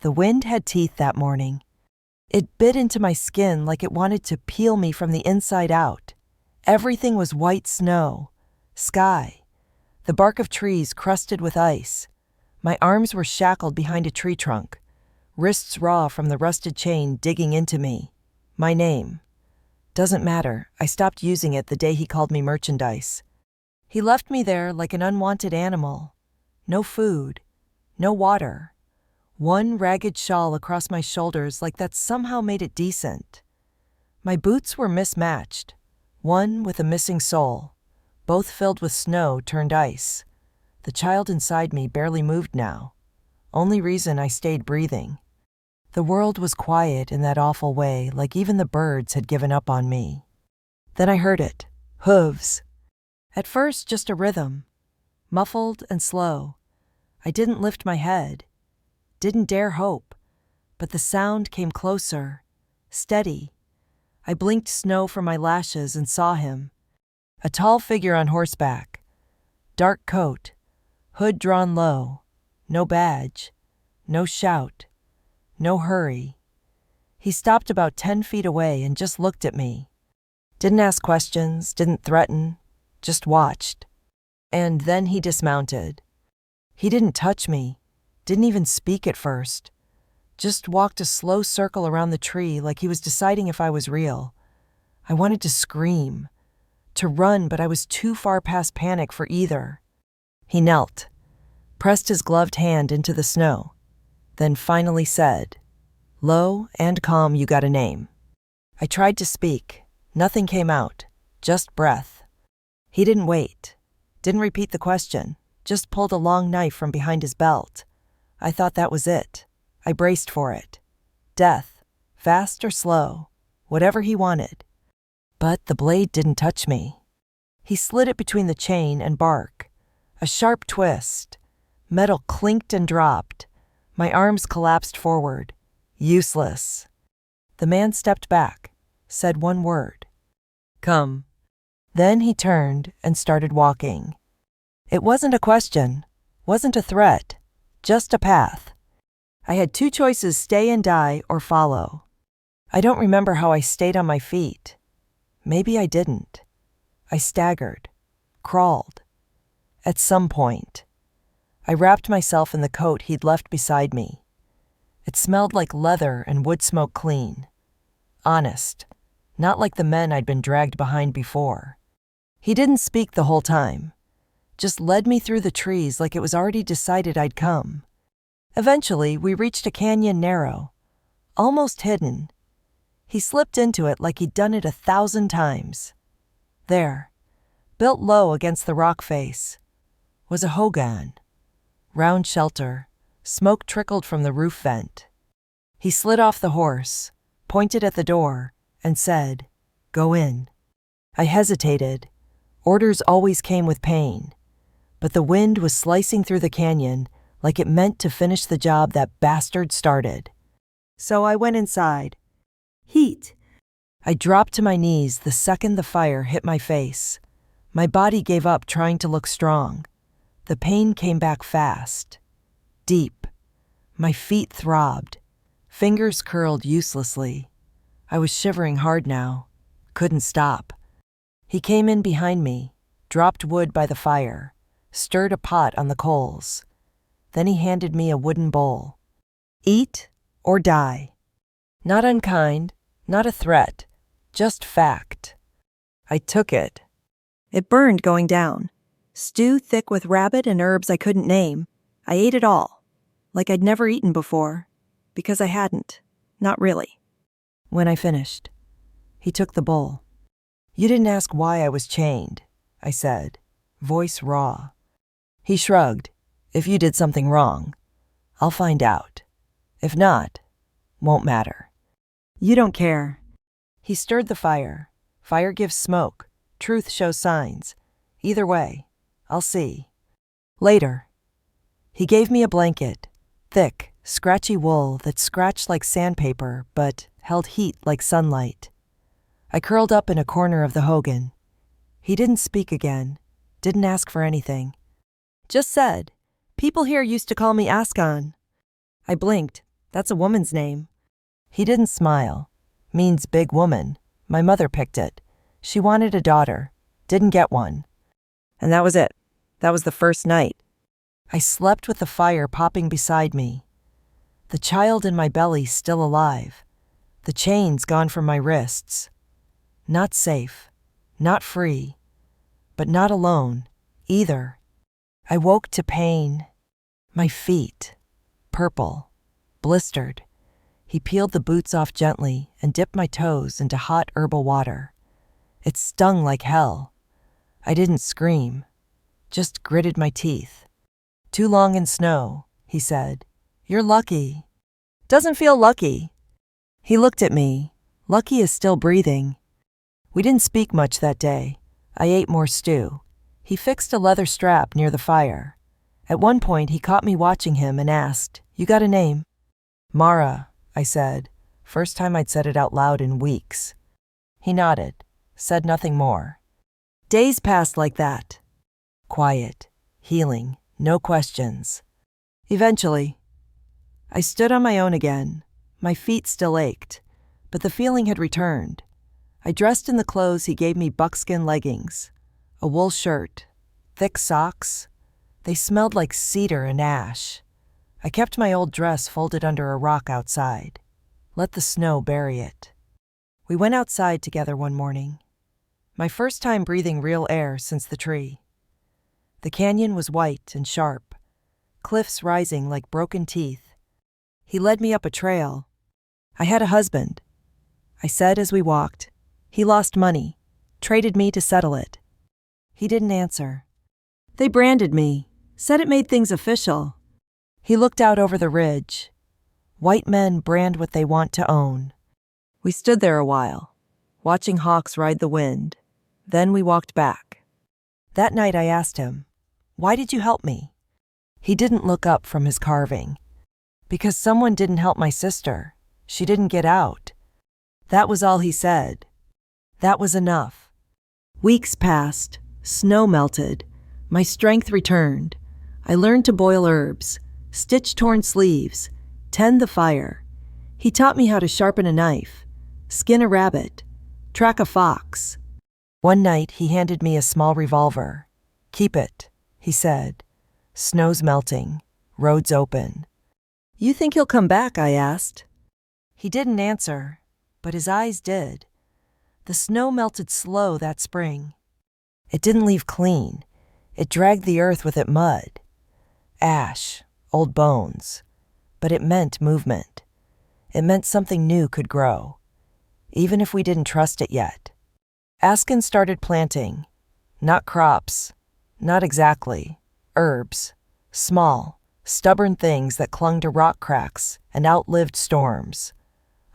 The wind had teeth that morning. It bit into my skin like it wanted to peel me from the inside out. Everything was white snow, sky, the bark of trees crusted with ice. My arms were shackled behind a tree trunk, wrists raw from the rusted chain digging into me. My name. Doesn't matter, I stopped using it the day he called me merchandise. He left me there like an unwanted animal. No food, no water. One ragged shawl across my shoulders like that somehow made it decent. My boots were mismatched, one with a missing sole, both filled with snow turned ice. The child inside me barely moved now. Only reason I stayed breathing. The world was quiet in that awful way, like even the birds had given up on me. Then I heard it. Hooves. At first, just a rhythm. Muffled and slow. I didn't lift my head. Didn't dare hope. But the sound came closer. Steady. I blinked snow from my lashes and saw him. A tall figure on horseback. Dark coat. Hood drawn low. No badge. No shout. No hurry. He stopped about 10 feet away and just looked at me. Didn't ask questions, didn't threaten, just watched. And then he dismounted. He didn't touch me, didn't even speak at first. Just walked a slow circle around the tree like he was deciding if I was real. I wanted to scream, to run, but I was too far past panic for either. He knelt, pressed his gloved hand into the snow, then finally said, "Low and calm, you got a name." I tried to speak. Nothing came out, just breath. He didn't wait, didn't repeat the question, just pulled a long knife from behind his belt. I thought that was it. I braced for it. Death, fast or slow, whatever he wanted. But the blade didn't touch me. He slid it between the chain and bark. A sharp twist. Metal clinked and dropped. My arms collapsed forward. Useless. The man stepped back, said one word. "Come." Then he turned and started walking. It wasn't a question, wasn't a threat, just a path. I had two choices: stay and die or follow. I don't remember how I stayed on my feet. Maybe I didn't. I staggered, crawled. At some point, I wrapped myself in the coat he'd left beside me. It smelled like leather and wood smoke clean. Honest, not like the men I'd been dragged behind before. He didn't speak the whole time, just led me through the trees like it was already decided I'd come. Eventually, we reached a canyon narrow, almost hidden. He slipped into it like he'd done it 1,000 times. There, built low against the rock face, was a hogan. Round shelter, smoke trickled from the roof vent. He slid off the horse, pointed at the door, and said, "Go in." I hesitated. Orders always came with pain. But the wind was slicing through the canyon like it meant to finish the job that bastard started. So I went inside. Heat. I dropped to my knees the second the fire hit my face. My body gave up trying to look strong. The pain came back fast. Deep. My feet throbbed. Fingers curled uselessly. I was shivering hard now. Couldn't stop. He came in behind me, dropped wood by the fire, stirred a pot on the coals. Then he handed me a wooden bowl. Eat or die. Not unkind, not a threat, just fact. I took it. It burned going down. Stew thick with rabbit and herbs I couldn't name. I ate it all, like I'd never eaten before, because I hadn't, not really. When I finished, he took the bowl. "You didn't ask why I was chained," I said, voice raw. He shrugged. "If you did something wrong, I'll find out. If not, won't matter." "You don't care." He stirred the fire. Fire gives smoke. Truth shows signs. Either way, I'll see. Later. He gave me a blanket, thick, scratchy wool that scratched like sandpaper but held heat like sunlight. I curled up in a corner of the hogan. He didn't speak again, didn't ask for anything. Just said, "People here used to call me Ascon." I blinked, That's a woman's name." He didn't smile. "Means big woman. My mother picked it. She wanted a daughter. Didn't get one." And that was it. That was the first night. I slept with the fire popping beside me. The child in my belly still alive. The chains gone from my wrists. Not safe. Not free. But not alone, either. I woke to pain. My feet. Purple. Blistered. He peeled the boots off gently and dipped my toes into hot herbal water. It stung like hell. I didn't scream. Just gritted my teeth. "Too long in snow," he said. "You're lucky." "Doesn't feel lucky." He looked at me. Lucky is still breathing. We didn't speak much that day. I ate more stew. He fixed a leather strap near the fire. At one point, he caught me watching him and asked, "You got a name?" "Mara," I said. First time I'd said it out loud in weeks. He nodded, said nothing more. Days passed like that. Quiet, healing, no questions. Eventually, I stood on my own again. My feet still ached, but the feeling had returned. I dressed in the clothes he gave me: buckskin leggings, a wool shirt, thick socks. They smelled like cedar and ash. I kept my old dress folded under a rock outside. Let the snow bury it. We went outside together one morning. My first time breathing real air since the tree. The canyon was white and sharp, cliffs rising like broken teeth. He led me up a trail. "I had a husband," I said as we walked. "He lost money, traded me to settle it." He didn't answer. "They branded me, said it made things official." He looked out over the ridge. White men brand what they want to own. We stood there a while, watching hawks ride the wind. Then we walked back. That night I asked him, "Why did you help me?" He didn't look up from his carving. "Because someone didn't help my sister. She didn't get out." That was all he said. That was enough. Weeks passed. Snow melted. My strength returned. I learned to boil herbs, stitch torn sleeves, tend the fire. He taught me how to sharpen a knife, skin a rabbit, track a fox. One night he handed me a small revolver. "Keep it," he said. "Snow's melting. Roads open." "You think he'll come back?" I asked. He didn't answer, but his eyes did. The snow melted slow that spring. It didn't leave clean. It dragged the earth with it: mud, ash, old bones. But it meant movement. It meant something new could grow, even if we didn't trust it yet. Askin started planting. Not crops, not exactly. Herbs. Small, stubborn things that clung to rock cracks and outlived storms.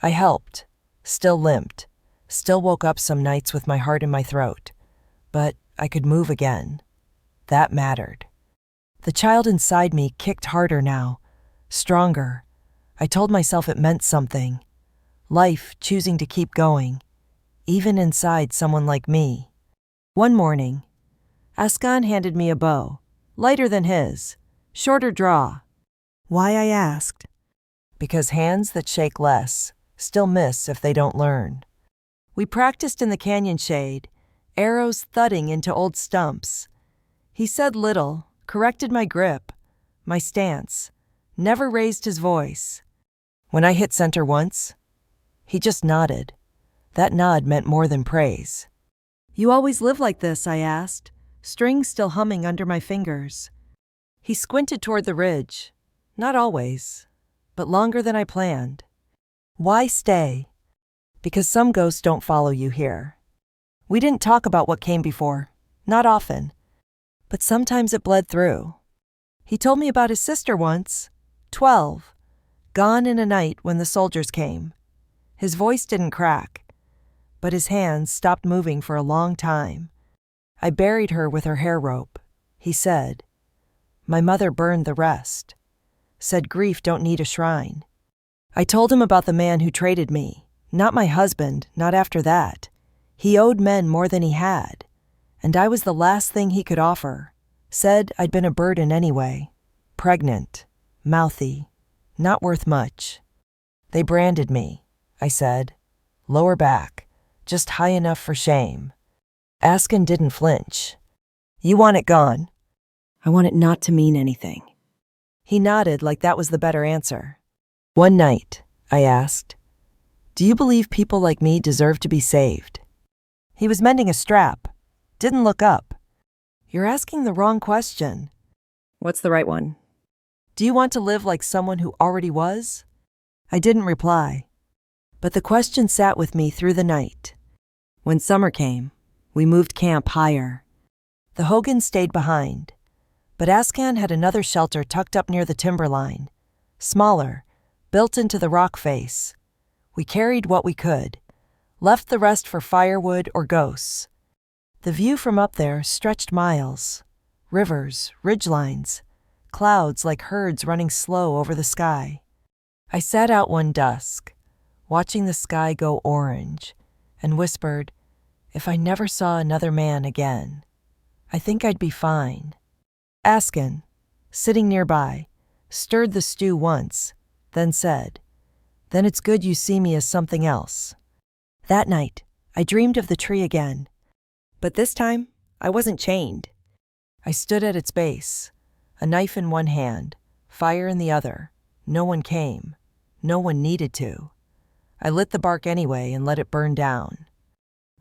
I helped, still limped, still woke up some nights with my heart in my throat. But I could move again. That mattered. The child inside me kicked harder now, stronger. I told myself it meant something. Life choosing to keep going, even inside someone like me. One morning, Askan handed me a bow, lighter than his, shorter draw. Why, I asked. Because hands that shake less still miss if they don't learn. We practiced in the canyon shade, arrows thudding into old stumps. He said little, corrected my grip, my stance, never raised his voice. When I hit center once, he just nodded. That nod meant more than praise. "You always live like this?" I asked, strings still humming under my fingers. He squinted toward the ridge. "Not always, but longer than I planned." "Why stay?" "Because some ghosts don't follow you here." We didn't talk about what came before, not often, but sometimes it bled through. He told me about his sister once, 12, gone in a night when the soldiers came. His voice didn't crack, but his hands stopped moving for a long time. I buried her with her hair rope, he said. My mother burned the rest. Said grief don't need a shrine. I told him about the man who traded me. Not my husband, not after that. He owed men more than he had, and I was the last thing he could offer. Said I'd been a burden anyway. Pregnant, mouthy, not worth much. They branded me, I said. Lower back, just high enough for shame. Askin didn't flinch. You want it gone? I want it not to mean anything. He nodded like that was the better answer. One night, I asked, do you believe people like me deserve to be saved? He was mending a strap, didn't look up. You're asking the wrong question. What's the right one? Do you want to live like someone who already was? I didn't reply, but the question sat with me through the night. When summer came, we moved camp higher. The Hogans stayed behind, but Ascan had another shelter tucked up near the timberline, smaller, built into the rock face. We carried what we could, left the rest for firewood or ghosts. The view from up there stretched miles. Rivers, ridgelines, clouds like herds running slow over the sky. I sat out one dusk, watching the sky go orange, and whispered, if I never saw another man again, I think I'd be fine. Askin, sitting nearby, stirred the stew once, then said, then it's good you see me as something else. That night, I dreamed of the tree again. But this time, I wasn't chained. I stood at its base, a knife in one hand, fire in the other. No one came. No one needed to. I lit the bark anyway and let it burn down.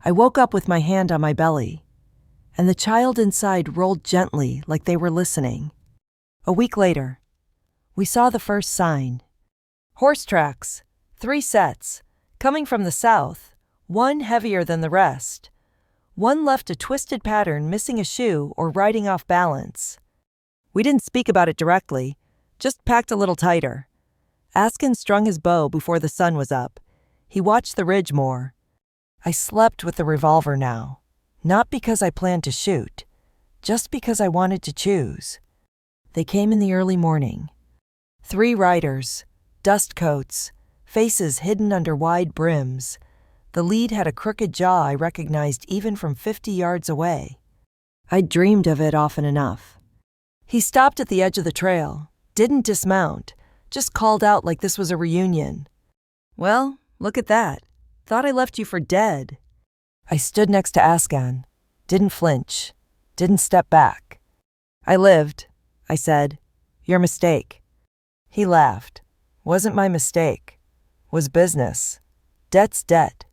I woke up with my hand on my belly, and the child inside rolled gently like they were listening. A week later, we saw the first sign. Horse tracks, 3 sets, coming from the south, one heavier than the rest. One left a twisted pattern, missing a shoe or riding off balance. We didn't speak about it directly, just packed a little tighter. Askin strung his bow before the sun was up. He watched the ridge more. I slept with the revolver now, not because I planned to shoot, just because I wanted to choose. They came in the early morning. 3 riders, dust coats, faces hidden under wide brims. The lead had a crooked jaw I recognized even from 50 yards away. I'd dreamed of it often enough. He stopped at the edge of the trail, didn't dismount, just called out like this was a reunion. Well, look at that. Thought I left you for dead. I stood next to Ascan, didn't flinch, didn't step back. I lived, I said. Your mistake. He laughed. Wasn't my mistake. Was business. Debt's debt.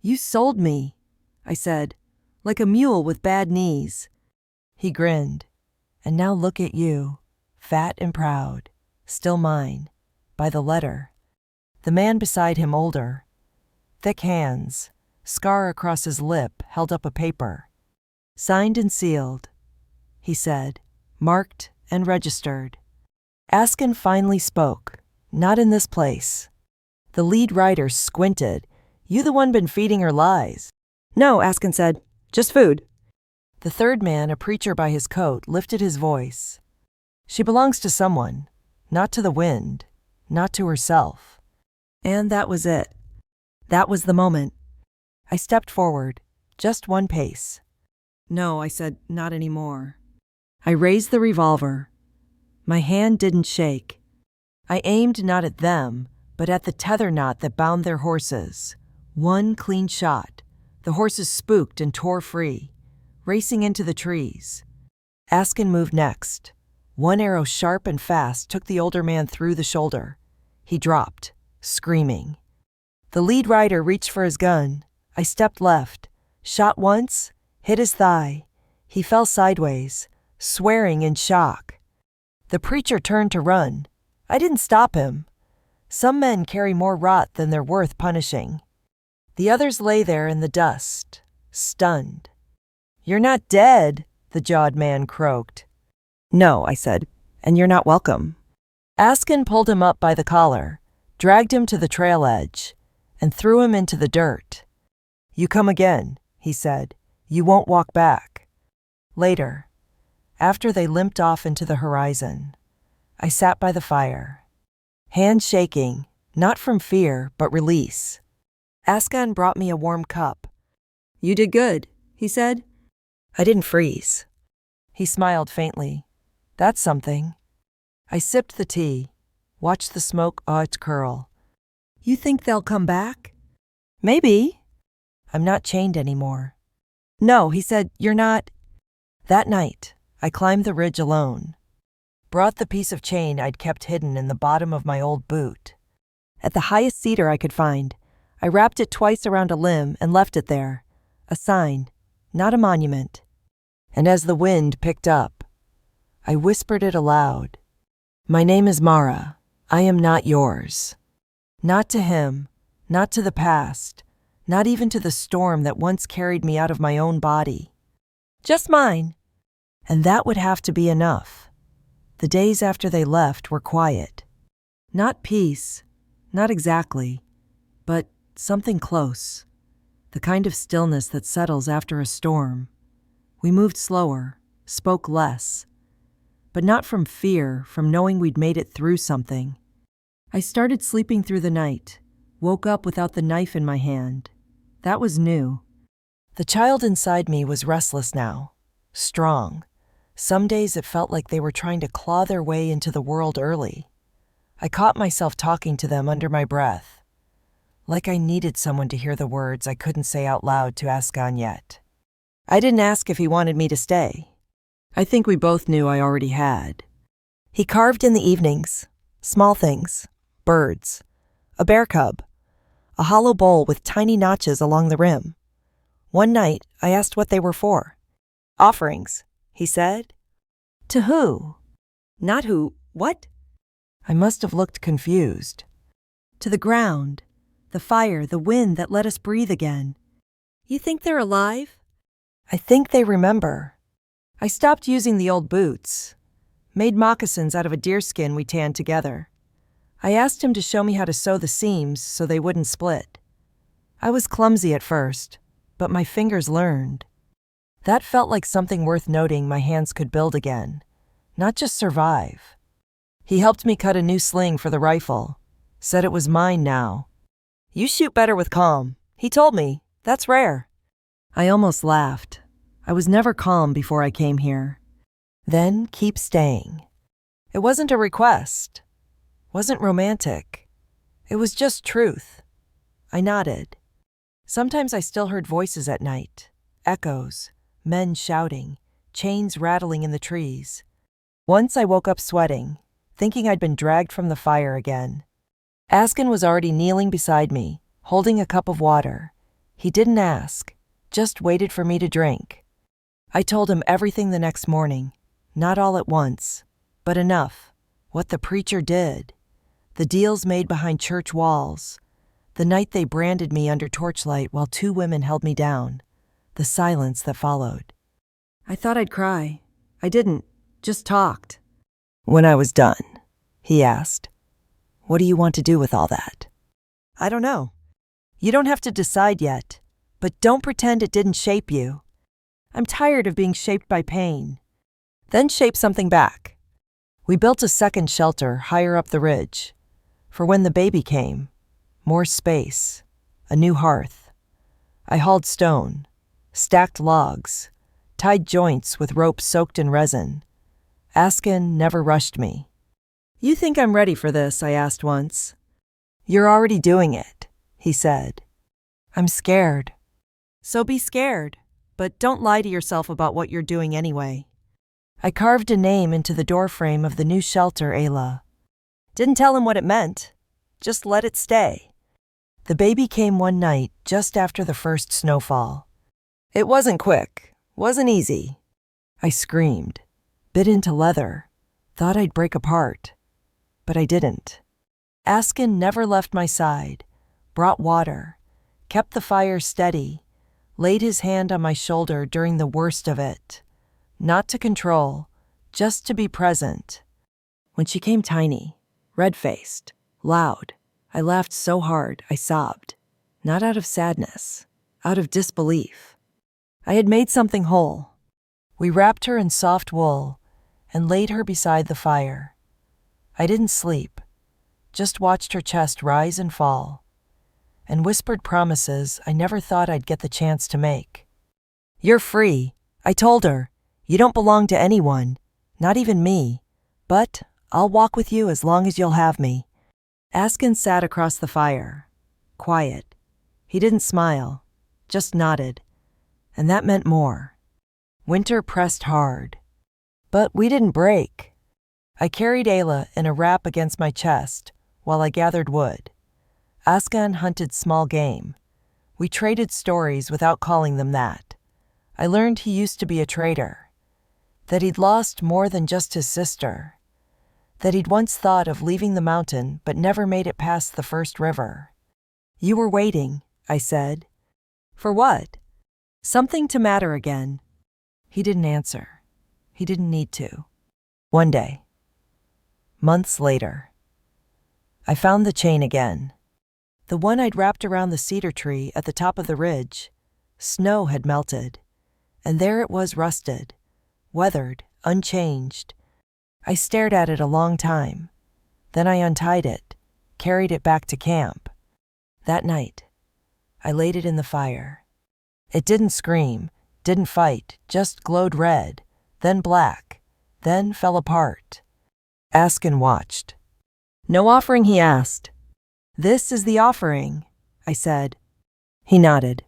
You sold me, I said, like a mule with bad knees. He grinned. And now look at you, fat and proud, still mine, by the letter. The man beside him older. Thick hands, scar across his lip, held up a paper. Signed and sealed, he said, marked and registered. Askin finally spoke. Not in this place. The lead rider squinted. You the one been feeding her lies. No, Askin said. Just food. The third man, a preacher by his coat, lifted his voice. She belongs to someone, not to the wind, not to herself. And that was it. That was the moment. I stepped forward, just one pace. No, I said, not anymore. I raised the revolver. My hand didn't shake. I aimed not at them, but at the tether knot that bound their horses. One clean shot. The horses spooked and tore free, racing into the trees. Askin moved next. One arrow sharp and fast took the older man through the shoulder. He dropped, screaming. The lead rider reached for his gun. I stepped left, shot once, hit his thigh. He fell sideways, swearing in shock. The preacher turned to run. I didn't stop him. Some men carry more rot than they're worth punishing. The others lay there in the dust, stunned. You're not dead, the jawed man croaked. No, I said, and you're not welcome. Askin pulled him up by the collar, dragged him to the trail edge, and threw him into the dirt. You come again, he said. You won't walk back. Later, after they limped off into the horizon, I sat by the fire, hands shaking, not from fear, but release. Ascan brought me a warm cup. You did good, he said. I didn't freeze. He smiled faintly. That's something. I sipped the tea, watched the smoke curl. You think they'll come back? Maybe. I'm not chained anymore. No, he said, you're not. That night, I climbed the ridge alone. Brought the piece of chain I'd kept hidden in the bottom of my old boot. At the highest cedar I could find, I wrapped it twice around a limb and left it there. A sign, not a monument. And as the wind picked up, I whispered it aloud. My name is Mara. I am not yours. Not to him, not to the past, not even to the storm that once carried me out of my own body. Just mine. And that would have to be enough. The days after they left were quiet. Not peace, not exactly, but something close. The kind of stillness that settles after a storm. We moved slower, spoke less. But not from fear, from knowing we'd made it through something. I started sleeping through the night, woke up without the knife in my hand. That was new. The child inside me was restless now, strong. Some days it felt like they were trying to claw their way into the world early. I caught myself talking to them under my breath, like I needed someone to hear the words I couldn't say out loud to Askan yet. I didn't ask if he wanted me to stay. I think we both knew I already had. He carved in the evenings, small things, birds, a bear cub, a hollow bowl with tiny notches along the rim. One night, I asked what they were for. Offerings, he said. To who? Not who, what? I must have looked confused. To the ground, the fire, the wind that let us breathe again. You think they're alive? I think they remember. I stopped using the old boots, made moccasins out of a deerskin we tanned together. I asked him to show me how to sew the seams so they wouldn't split. I was clumsy at first, but my fingers learned. That felt like something worth noting my hands could build again, not just survive. He helped me cut a new sling for the rifle, said it was mine now. You shoot better with calm, he told me. That's rare. I almost laughed. I was never calm before I came here. Then keep staying. It wasn't a request. Wasn't romantic. It was just truth. I nodded. Sometimes I still heard voices at night, echoes, men shouting, chains rattling in the trees. Once I woke up sweating, thinking I'd been dragged from the fire again. Askin was already kneeling beside me, holding a cup of water. He didn't ask, just waited for me to drink. I told him everything the next morning, not all at once, but enough. What the preacher did, the deals made behind church walls, the night they branded me under torchlight while two women held me down, the silence that followed. I thought I'd cry. I didn't, just talked. When I was done, he asked, "What do you want to do with all that?" I don't know. You don't have to decide yet, but don't pretend it didn't shape you. I'm tired of being shaped by pain. Then shape something back. We built a second shelter higher up the ridge. For when the baby came, more space, a new hearth. I hauled stone, stacked logs, tied joints with ropes soaked in resin. Askin never rushed me. You think I'm ready for this, I asked once. You're already doing it, he said. I'm scared. So be scared, but don't lie to yourself about what you're doing anyway. I carved a name into the doorframe of the new shelter, Ayla. Didn't tell him what it meant. Just let it stay. The baby came one night just after the first snowfall. It wasn't quick, wasn't easy. I screamed, bit into leather, thought I'd break apart. But I didn't. Askin never left my side, brought water, kept the fire steady, laid his hand on my shoulder during the worst of it. Not to control, just to be present. When she came tiny, red-faced, loud, I laughed so hard I sobbed. Not out of sadness, out of disbelief. I had made something whole. We wrapped her in soft wool and laid her beside the fire. I didn't sleep, just watched her chest rise and fall, and whispered promises I never thought I'd get the chance to make. You're free, I told her. You don't belong to anyone, not even me, but I'll walk with you as long as you'll have me. Askin sat across the fire, quiet. He didn't smile, just nodded, and that meant more. Winter pressed hard. But we didn't break. I carried Ayla in a wrap against my chest while I gathered wood. Askan hunted small game. We traded stories without calling them that. I learned he used to be a traitor, that he'd lost more than just his sister, that he'd once thought of leaving the mountain but never made it past the first river. You were waiting, I said. For what? Something to matter again. He didn't answer. He didn't need to. One day, months later, I found the chain again. The one I'd wrapped around the cedar tree at the top of the ridge. Snow had melted, and there it was rusted, weathered, unchanged. I stared at it a long time. Then I untied it, carried it back to camp. That night, I laid it in the fire. It didn't scream, didn't fight, just glowed red, then black, then fell apart. Askin watched. No offering, he asked. This is the offering, I said. He nodded.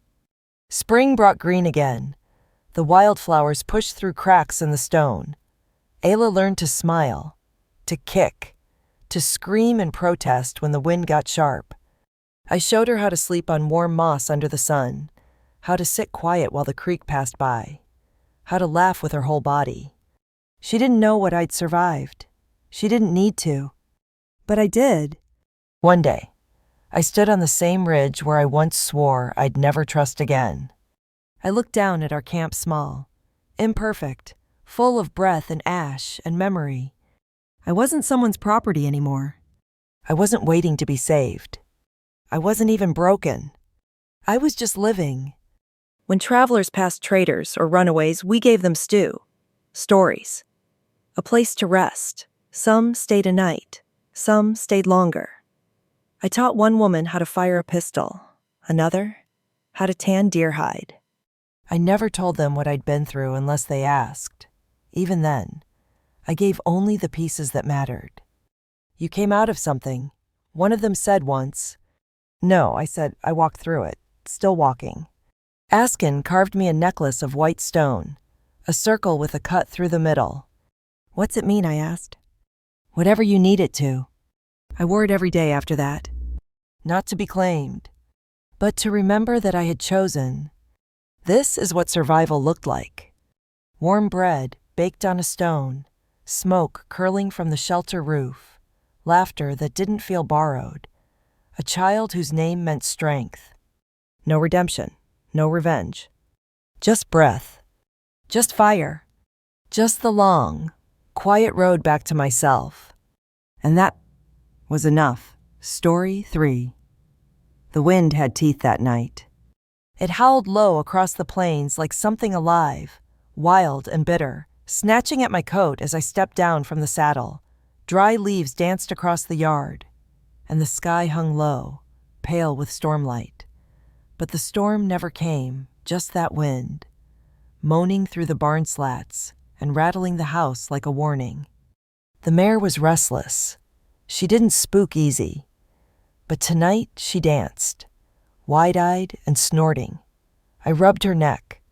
Spring brought green again. The wildflowers pushed through cracks in the stone. Ayla learned to smile, to kick, to scream and protest when the wind got sharp. I showed her how to sleep on warm moss under the sun, how to sit quiet while the creek passed by, how to laugh with her whole body. She didn't know what I'd survived. She didn't need to. But I did. One day, I stood on the same ridge where I once swore I'd never trust again. I looked down at our camp small, imperfect, full of breath and ash and memory. I wasn't someone's property anymore. I wasn't waiting to be saved. I wasn't even broken. I was just living. When travelers passed traders or runaways, we gave them stew, stories, a place to rest. Some stayed a night, some stayed longer. I taught one woman how to fire a pistol, another how to tan deer hide. I never told them what I'd been through unless they asked. Even then, I gave only the pieces that mattered. You came out of something, one of them said once. No, I said, I walked through it, still walking. Askin carved me a necklace of white stone, a circle with a cut through the middle. What's it mean, I asked. Whatever you need it to. I wore it every day after that. Not to be claimed, but to remember that I had chosen. This is what survival looked like. Warm bread baked on a stone, smoke curling from the shelter roof, laughter that didn't feel borrowed, a child whose name meant strength. No redemption, no revenge. Just breath, just fire, just the long, quiet road back to myself. And that was enough. Story 3. The wind had teeth that night. It howled low across the plains like something alive, wild and bitter, snatching at my coat as I stepped down from the saddle. Dry leaves danced across the yard, and the sky hung low, pale with stormlight. But the storm never came, just that wind, moaning through the barn slats and rattling the house like a warning. The mare was restless. She didn't spook easy. But tonight she danced, wide-eyed and snorting. I rubbed her neck,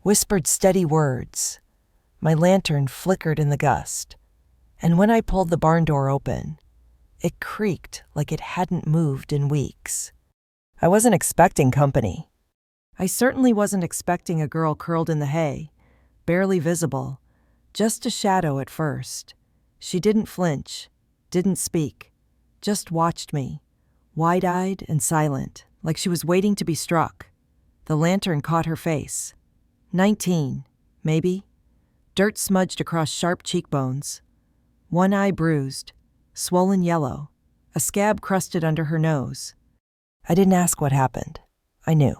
whispered steady words. My lantern flickered in the gust, and when I pulled the barn door open, it creaked like it hadn't moved in weeks. I wasn't expecting company. I certainly wasn't expecting a girl curled in the hay, barely visible, just a shadow at first. She didn't flinch, didn't speak, just watched me, wide-eyed and silent, like she was waiting to be struck. The lantern caught her face. 19, maybe. Dirt smudged across sharp cheekbones. One eye bruised, swollen yellow, a scab crusted under her nose. I didn't ask what happened. I knew.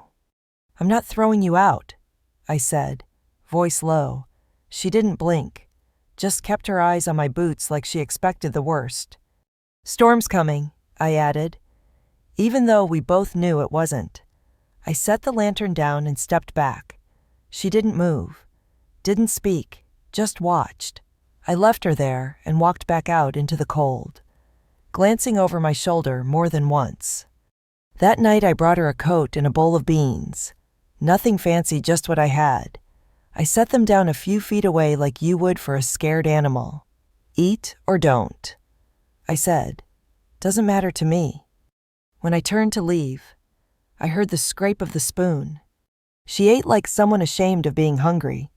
I'm not throwing you out, I said, voice low. She didn't blink, just kept her eyes on my boots like she expected the worst. Storm's coming, I added, even though we both knew it wasn't. I set the lantern down and stepped back. She didn't move, didn't speak, just watched. I left her there and walked back out into the cold. glancing over my shoulder more than once. That night I brought her a coat and a bowl of beans. Nothing fancy, just what I had. I set them down a few feet away like you would for a scared animal. Eat or don't, I said. Doesn't matter to me. When I turned to leave, I heard the scrape of the spoon. She ate like someone ashamed of being hungry.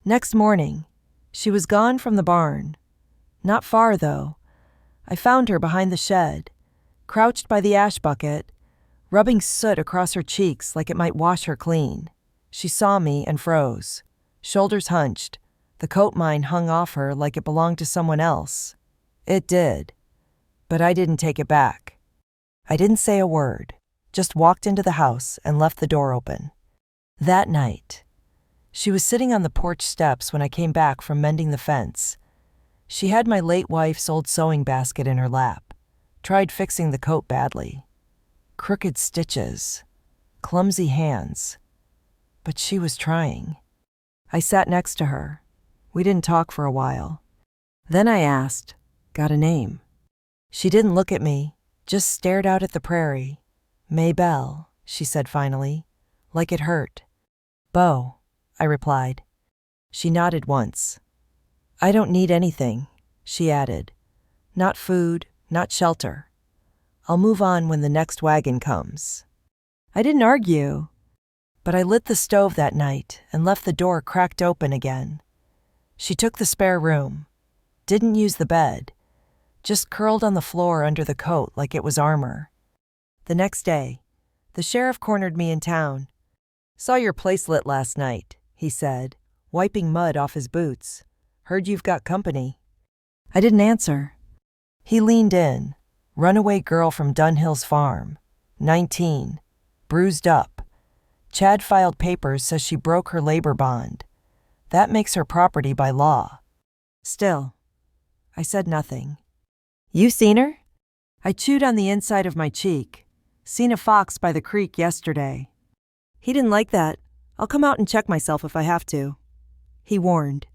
Next morning, she was gone from the barn. Not far, though. I found her behind the shed, crouched by the ash bucket, rubbing soot across her cheeks like it might wash her clean. She saw me and froze, shoulders hunched. The coat mine hung off her like it belonged to someone else. It did. But I didn't take it back. I didn't say a word, just walked into the house and left the door open. That night, she was sitting on the porch steps when I came back from mending the fence. She had my late wife's old sewing basket in her lap, tried fixing the coat badly. Crooked stitches, clumsy hands. But she was trying. I sat next to her. We didn't talk for a while. Then I asked, "Got a name?" She didn't look at me, just stared out at the prairie. "Maybelle," she said finally, like it hurt. "Beau," I replied. She nodded once. "I don't need anything," she added. "Not food, not shelter. I'll move on when the next wagon comes." I didn't argue, but I lit the stove that night and left the door cracked open again. She took the spare room, didn't use the bed, just curled on the floor under the coat like it was armor. The next day, the sheriff cornered me in town. "Saw your place lit last night," he said, wiping mud off his boots. "Heard you've got company." I didn't answer. He leaned in. "Runaway girl from Dunhill's farm. 19. Bruised up. Chad filed papers, says she broke her labor bond. That makes her property by law." Still, I said nothing. "You seen her?" I chewed on the inside of my cheek. "Seen a fox by the creek yesterday." He didn't like that. "I'll come out and check myself if I have to," he warned.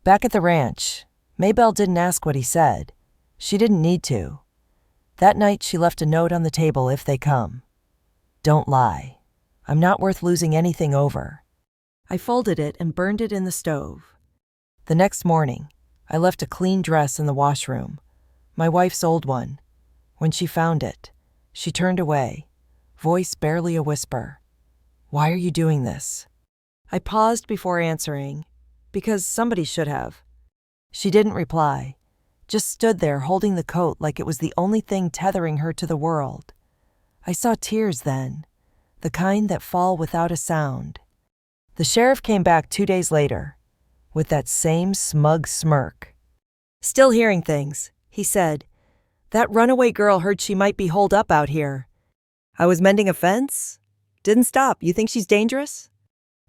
Back at the ranch, Maybelle didn't ask what he said. She didn't need to. That night she left a note on the table if they come. "Don't lie. I'm not worth losing anything over." I folded it and burned it in the stove. The next morning, I left a clean dress in the washroom, my wife's old one. When she found it, she turned away, voice barely a whisper. "Why are you doing this?" I paused before answering, because somebody should have. She didn't reply, just stood there holding the coat like it was the only thing tethering her to the world. I saw tears then, the kind that fall without a sound. The sheriff came back 2 days later, with that same smug smirk. "Still hearing things," he said. "That runaway girl heard she might be holed up out here." "I was mending a fence? Didn't stop. You think she's dangerous?"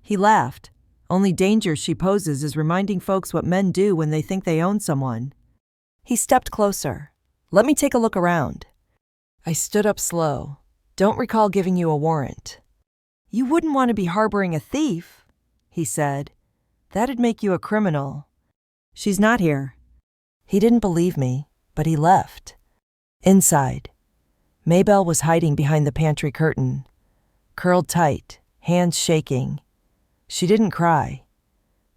He laughed. "Only danger she poses is reminding folks what men do when they think they own someone." He stepped closer. "Let me take a look around." I stood up slow. "Don't recall giving you a warrant." "You wouldn't want to be harboring a thief," he said. "That'd make you a criminal." "She's not here." He didn't believe me, but he left. Inside, Maybelle was hiding behind the pantry curtain, curled tight, hands shaking. She didn't cry,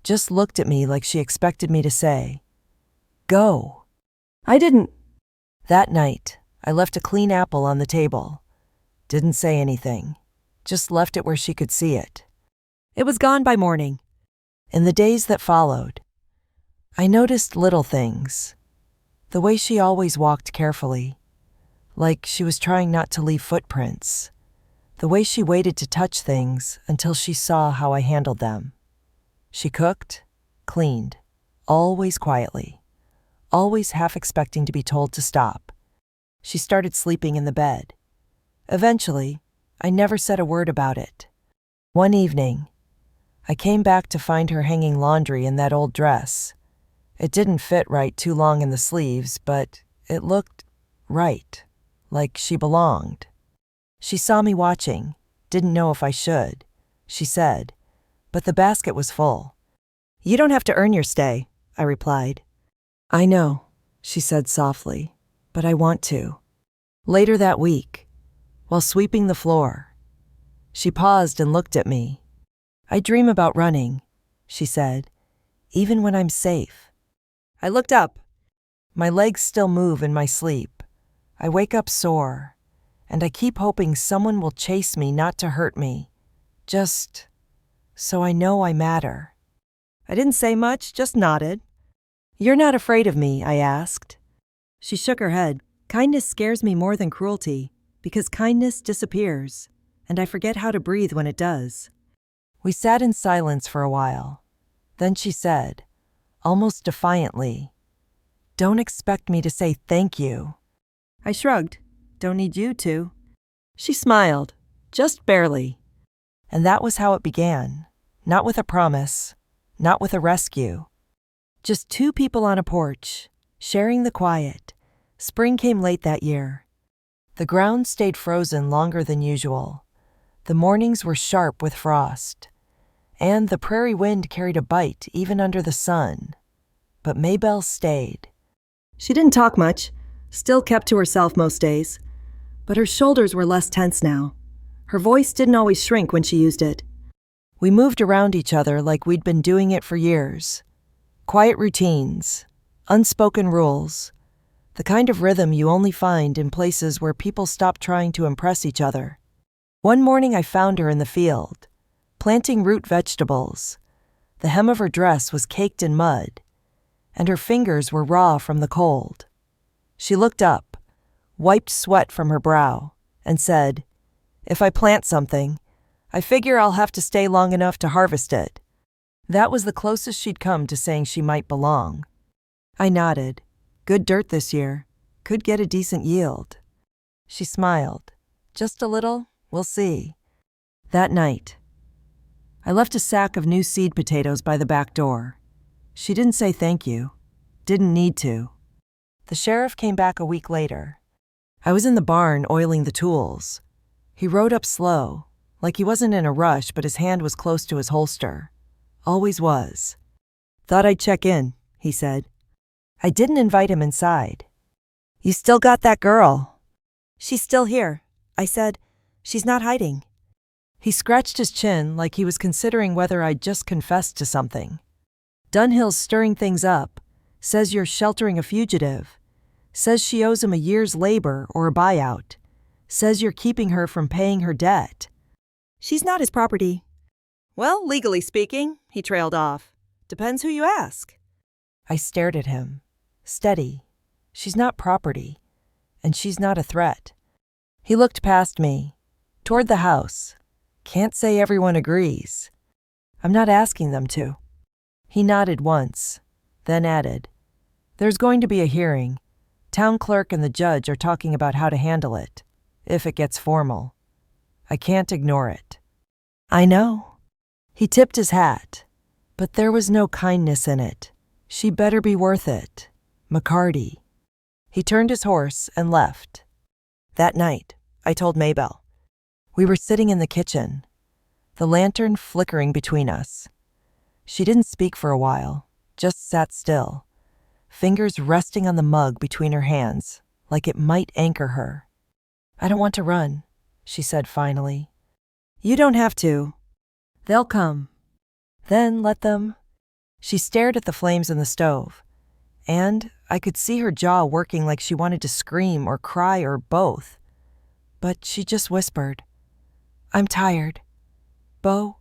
just looked at me like she expected me to say, "Go." I didn't. That night, I left a clean apple on the table. Didn't say anything, just left it where she could see it. It was gone by morning. In the days that followed, I noticed little things. The way she always walked carefully, like she was trying not to leave footprints. The way she waited to touch things until she saw how I handled them. She cooked, cleaned, always quietly, always half expecting to be told to stop. She started sleeping in the bed. Eventually, I never said a word about it. One evening, I came back to find her hanging laundry in that old dress. It didn't fit right too long in the sleeves, but it looked right, like she belonged. She saw me watching, didn't know if I should, she said, but the basket was full. "You don't have to earn your stay," I replied. "I know," she said softly, but I want to. Later that week, while sweeping the floor, she paused and looked at me. I dream about running, she said, even when I'm safe. I looked up. My legs still move in my sleep. I wake up sore, and I keep hoping someone will chase me not to hurt me, just so I know I matter. I didn't say much, just nodded. You're not afraid of me, I asked. She shook her head. Kindness scares me more than cruelty, because kindness disappears, and I forget how to breathe when it does. We sat in silence for a while. Then she said, almost defiantly, "Don't expect me to say thank you." I shrugged. Don't need you to. She smiled, just barely. And that was how it began. Not with a promise, not with a rescue. Just two people on a porch, sharing the quiet. Spring came late that year. The ground stayed frozen longer than usual. The mornings were sharp with frost. And the prairie wind carried a bite even under the sun. But Maybelle stayed. She didn't talk much, still kept to herself most days. But her shoulders were less tense now. Her voice didn't always shrink when she used it. We moved around each other like we'd been doing it for years. Quiet routines, unspoken rules, the kind of rhythm you only find in places where people stop trying to impress each other. One morning I found her in the field, planting root vegetables. The hem of her dress was caked in mud, and her fingers were raw from the cold. She looked up, wiped sweat from her brow, and said, "If I plant something, I figure I'll have to stay long enough to harvest it." That was the closest she'd come to saying she might belong. I nodded. Good dirt this year. Could get a decent yield. She smiled. Just a little, we'll see. That night, I left a sack of new seed potatoes by the back door. She didn't say thank you. Didn't need to. The sheriff came back a week later. I was in the barn oiling the tools. He rode up slow, like he wasn't in a rush, but his hand was close to his holster. Always was. "Thought I'd check in," he said. I didn't invite him inside. "You still got that girl?" "She's still here," I said. "She's not hiding." He scratched his chin like he was considering whether I'd just confessed to something. "Dunhill's stirring things up. Says you're sheltering a fugitive. Says she owes him a year's labor or a buyout. Says you're keeping her from paying her debt." "She's not his property." "Well, legally speaking," he trailed off. "Depends who you ask." I stared at him. Steady. She's not property. And she's not a threat. He looked past me, toward the house. Can't say everyone agrees. I'm not asking them to. He nodded once, then added, "There's going to be a hearing. Town clerk and the judge are talking about how to handle it, if it gets formal. I can't ignore it." "I know." He tipped his hat, but there was no kindness in it. She better be worth it. McCarty. He turned his horse and left. That night, I told Maybelle. We were sitting in the kitchen, the lantern flickering between us. She didn't speak for a while, just sat still, fingers resting on the mug between her hands, like it might anchor her. "I don't want to run," she said finally. "You don't have to. They'll come. Then let them." She stared at the flames in the stove, and I could see her jaw working like she wanted to scream or cry or both. But she just whispered, "I'm tired. Bo,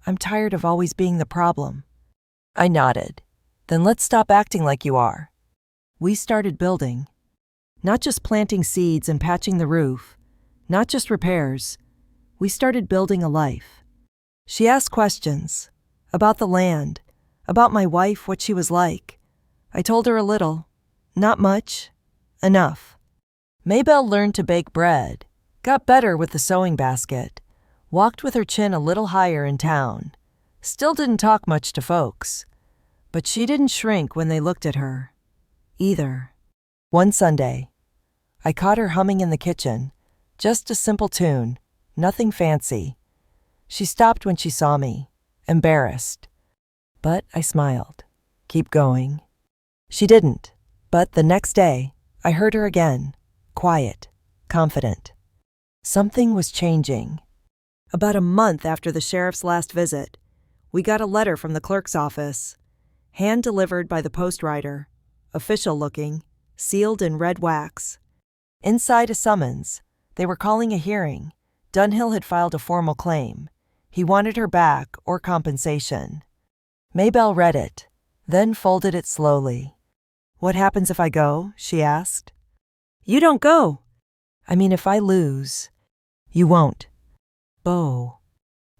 I'm tired of always being the problem." I nodded. "Then let's stop acting like you are." We started building. Not just planting seeds and patching the roof, not just repairs. We started building a life. She asked questions about the land, about my wife, what she was like. I told her a little, not much, enough. Maybelle learned to bake bread, got better with the sewing basket, walked with her chin a little higher in town, still didn't talk much to folks. But she didn't shrink when they looked at her, either. One Sunday, I caught her humming in the kitchen, just a simple tune, nothing fancy. She stopped when she saw me, embarrassed. But I smiled. "Keep going." She didn't, but the next day, I heard her again, quiet, confident. Something was changing. About a month after the sheriff's last visit, we got a letter from the clerk's office, hand-delivered by the postwriter, official-looking, sealed in red wax. Inside a summons. They were calling a hearing. Dunhill had filed a formal claim. He wanted her back or compensation. Maybelle read it, then folded it slowly. "What happens if I go?" she asked. "You don't go." "I mean, if I lose." "You won't." "Bo."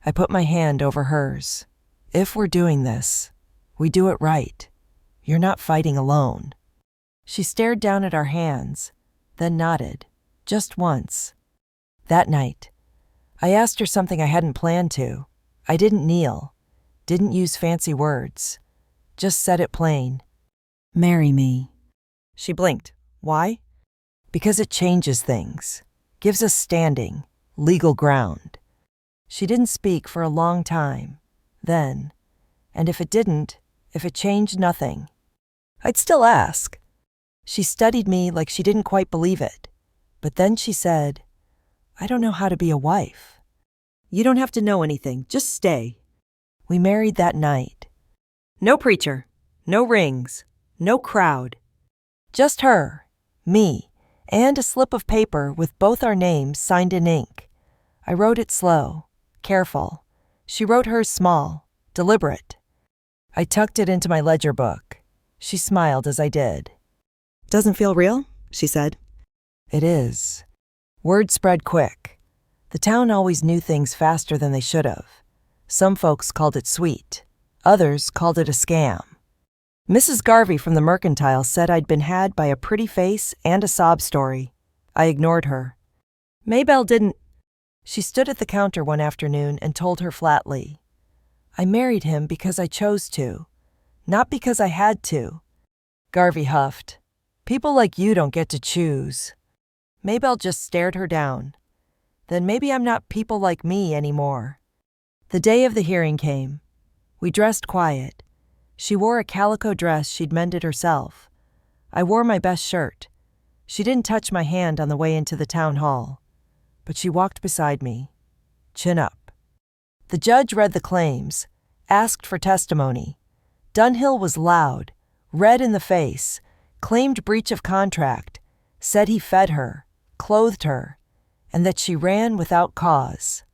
I put my hand over hers. "If we're doing this, we do it right. You're not fighting alone." She stared down at our hands, then nodded, just once. That night, I asked her something I hadn't planned to. I didn't kneel, didn't use fancy words, just said it plain. "Marry me." She blinked. "Why?" "Because it changes things, gives us standing, legal ground." She didn't speak for a long time. Then, and if it didn't, if it changed nothing, I'd still ask. She studied me like she didn't quite believe it. But then she said, "I don't know how to be a wife." "You don't have to know anything, just stay." We married that night. No preacher, no rings, no crowd. Just her, me, and a slip of paper with both our names signed in ink. I wrote it slow, careful. She wrote hers small, deliberate. I tucked it into my ledger book. She smiled as I did. "Doesn't feel real?" she said. It is. Word spread quick. The town always knew things faster than they should have. Some folks called it sweet. Others called it a scam. Mrs. Garvey from the Mercantile said I'd been had by a pretty face and a sob story. I ignored her. Maybelle didn't. She stood at the counter one afternoon and told her flatly, "I married him because I chose to, not because I had to." Garvey huffed. "People like you don't get to choose." Maybelle just stared her down. Then maybe I'm not people like me anymore. The day of the hearing came. We dressed quiet. She wore a calico dress she'd mended herself. I wore my best shirt. She didn't touch my hand on the way into the town hall, but she walked beside me, chin up. The judge read the claims, asked for testimony. Dunhill was loud, red in the face, claimed breach of contract, said he fed her, clothed her, and that she ran without cause.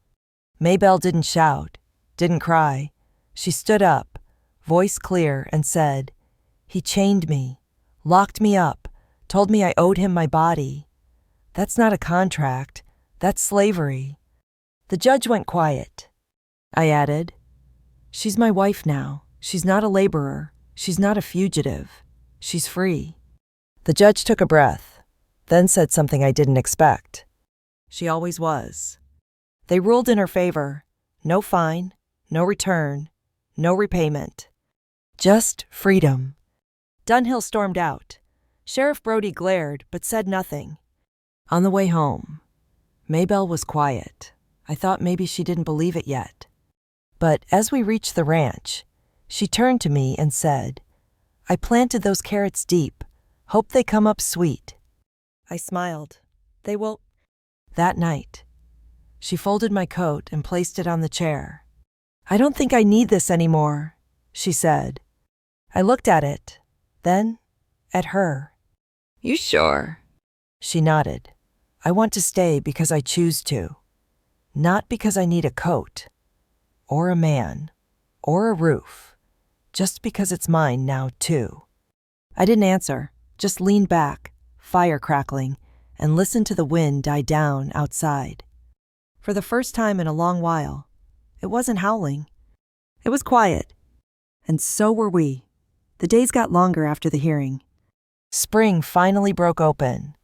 Maybelle didn't shout, didn't cry. She stood up, voice clear, and said, "He chained me, locked me up, told me I owed him my body. That's not a contract, that's slavery." The judge went quiet. I added, "She's my wife now. She's not a laborer. She's not a fugitive. She's free." The judge took a breath, then said something I didn't expect. "She always was." They ruled in her favor. No fine, no return, no repayment. Just freedom. Dunhill stormed out. Sheriff Brody glared, but said nothing. On the way home, Maybelle was quiet. I thought maybe she didn't believe it yet. But as we reached the ranch, she turned to me and said, "I planted those carrots deep. Hope they come up sweet." I smiled. "They will." That night, she folded my coat and placed it on the chair. "I don't think I need this anymore," she said. I looked at it, then at her. "You sure?" She nodded. "I want to stay because I choose to, not because I need a coat, or a man, or a roof, just because it's mine now, too." I didn't answer, just leaned back, fire crackling, and listened to the wind die down outside. For the first time in a long while, it wasn't howling. It was quiet. And so were we. The days got longer after the hearing. Spring finally broke open.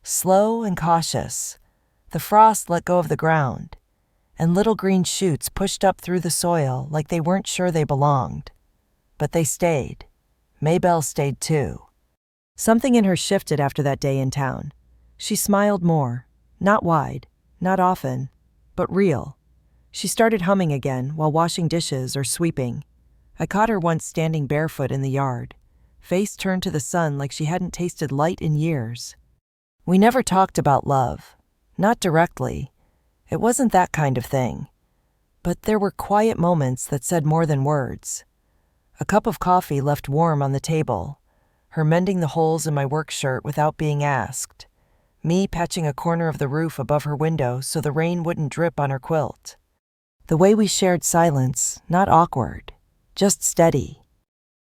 Slow and cautious, the frost let go of the ground, and little green shoots pushed up through the soil like they weren't sure they belonged. But they stayed. Maybelle stayed too. Something in her shifted after that day in town. She smiled more, not wide, not often, but real. She started humming again while washing dishes or sweeping. I caught her once standing barefoot in the yard, face turned to the sun like she hadn't tasted light in years. We never talked about love. Not directly. It wasn't that kind of thing. But there were quiet moments that said more than words. A cup of coffee left warm on the table, her mending the holes in my work shirt without being asked, me patching a corner of the roof above her window so the rain wouldn't drip on her quilt. The way we shared silence, not awkward, just steady.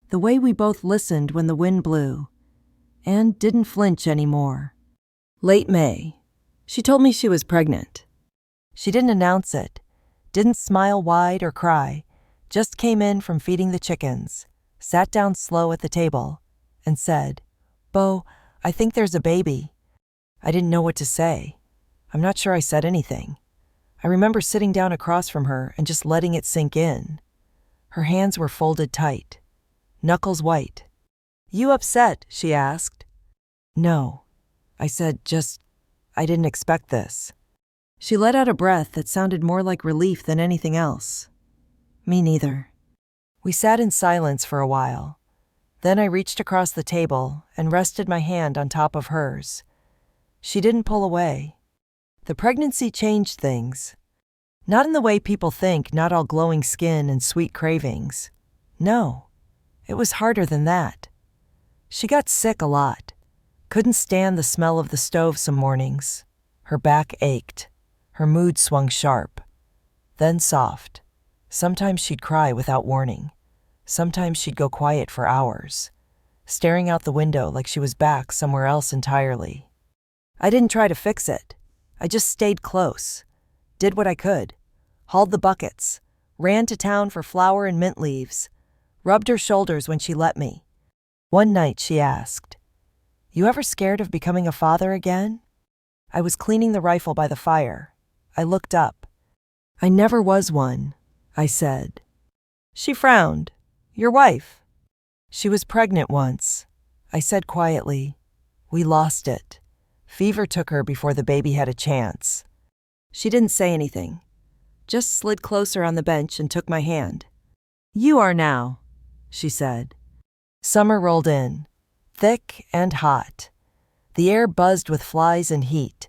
The way we both listened when the wind blew, and didn't flinch anymore. Late May. She told me she was pregnant. She didn't announce it, didn't smile wide or cry, just came in from feeding the chickens, sat down slow at the table, and said, "Bo, I think there's a baby." I didn't know what to say. I'm not sure I said anything. I remember sitting down across from her and just letting it sink in. Her hands were folded tight, knuckles white. "You upset?" she asked. "No." I said, I didn't expect this." She let out a breath that sounded more like relief than anything else. "Me neither." We sat in silence for a while. Then I reached across the table and rested my hand on top of hers. She didn't pull away. The pregnancy changed things. Not in the way people think, not all glowing skin and sweet cravings. No, it was harder than that. She got sick a lot. Couldn't stand the smell of the stove some mornings. Her back ached. Her mood swung sharp. Then soft. Sometimes she'd cry without warning. Sometimes she'd go quiet for hours, staring out the window like she was back somewhere else entirely. I didn't try to fix it. I just stayed close, did what I could, hauled the buckets, ran to town for flour and mint leaves, rubbed her shoulders when she let me. One night she asked, "You ever scared of becoming a father again?" I was cleaning the rifle by the fire. I looked up. "I never was one," I said. She frowned. "Your wife?" "She was pregnant once," I said quietly. "We lost it. Fever took her before the baby had a chance." She didn't say anything, just slid closer on the bench and took my hand. "You are now," she said. Summer rolled in, thick and hot. The air buzzed with flies and heat,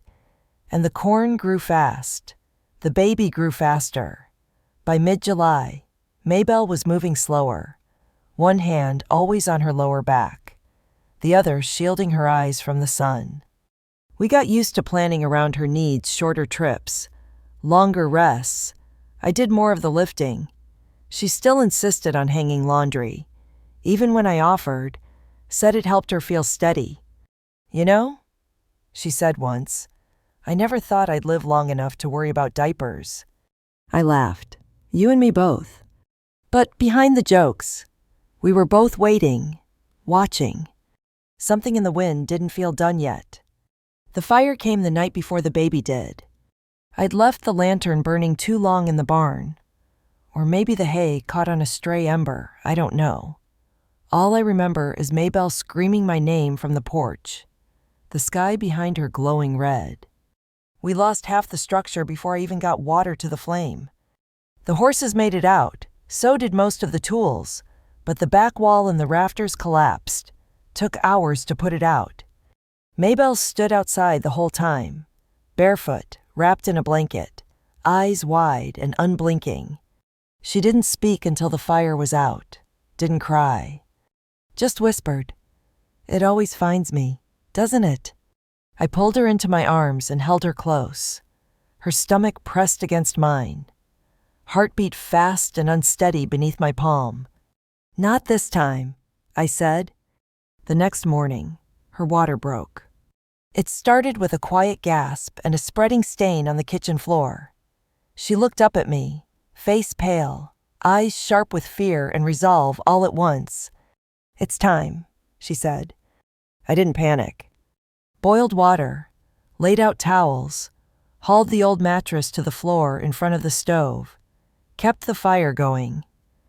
and the corn grew fast. The baby grew faster. By mid-July, Maybelle was moving slower, one hand always on her lower back, the other shielding her eyes from the sun. We got used to planning around her needs, shorter trips, longer rests. I did more of the lifting. She still insisted on hanging laundry, even when I offered, said it helped her feel steady. "You know," she said once, "I never thought I'd live long enough to worry about diapers." I laughed. "You and me both." But behind the jokes, we were both waiting, watching. Something in the wind didn't feel done yet. The fire came the night before the baby did. I'd left the lantern burning too long in the barn. Or maybe the hay caught on a stray ember, I don't know. All I remember is Maybelle screaming my name from the porch, the sky behind her glowing red. We lost half the structure before I even got water to the flame. The horses made it out, so did most of the tools, but the back wall and the rafters collapsed. Took hours to put it out. Maybelle stood outside the whole time, barefoot, wrapped in a blanket, eyes wide and unblinking. She didn't speak until the fire was out, didn't cry. Just whispered, "It always finds me, doesn't it?" I pulled her into my arms and held her close. Her stomach pressed against mine. Heartbeat fast and unsteady beneath my palm. "Not this time," I said. The next morning, her water broke. It started with a quiet gasp and a spreading stain on the kitchen floor. She looked up at me, face pale, eyes sharp with fear and resolve all at once. "It's time," she said. I didn't panic. Boiled water, laid out towels, hauled the old mattress to the floor in front of the stove, kept the fire going.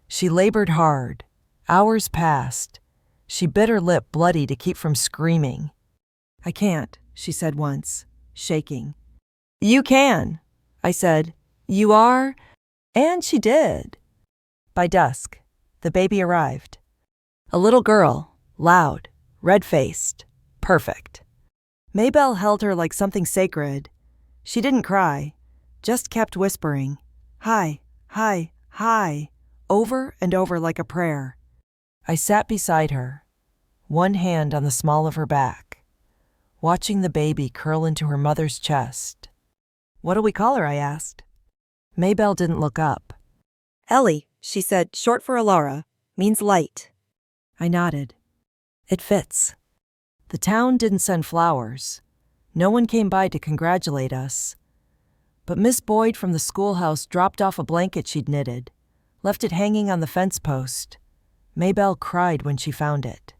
She labored hard. Hours passed. She bit her lip bloody to keep from screaming. "I can't," she said once, shaking. "You can," I said. "You are." And she did. By dusk, the baby arrived. A little girl, Loud, red-faced, perfect. Maybelle held her like something sacred. She didn't cry, just kept whispering, "Hi, hi, hi," over and over like a prayer. I sat beside her, one hand on the small of her back, watching the baby curl into her mother's chest. "What'll we call her?" I asked. Maybelle didn't look up. Ellie, she said, short for Alara, means light. I nodded. It fits. The town didn't send flowers. No one came by to congratulate us. But Miss Boyd from the schoolhouse dropped off a blanket she'd knitted, left it hanging on the fence post. Maybelle cried when she found it.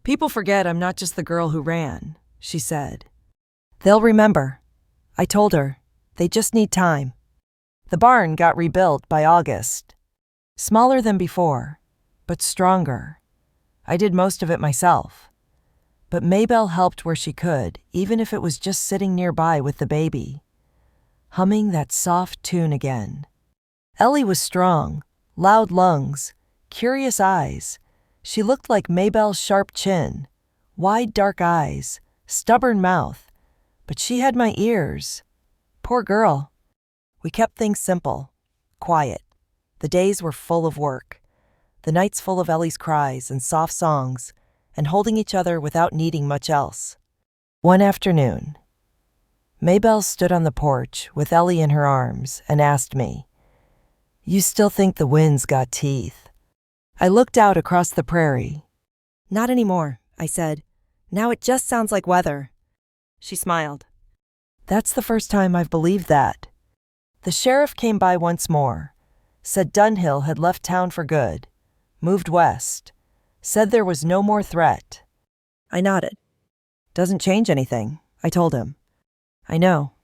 "People forget I'm not just the girl who ran," she said. "They'll remember." I told her, "They just need time." The barn got rebuilt by August. Smaller than before, but stronger. I did most of it myself. But Maybelle helped where she could, even if it was just sitting nearby with the baby, humming that soft tune again. Ellie was strong, loud lungs, curious eyes. She looked like Maybelle's sharp chin, wide dark eyes, stubborn mouth. But she had my ears. Poor girl. We kept things simple, quiet. The days were full of work. The nights full of Ellie's cries and soft songs, and holding each other without needing much else. One afternoon, Maybelle stood on the porch with Ellie in her arms and asked me, "You still think the wind's got teeth?" I looked out across the prairie. Not anymore, I said. Now it just sounds like weather. She smiled. That's the first time I've believed that. The sheriff came by once more, said Dunhill had left town for good, moved west, said there was no more threat. I nodded. "Doesn't change anything," I told him. "I know,"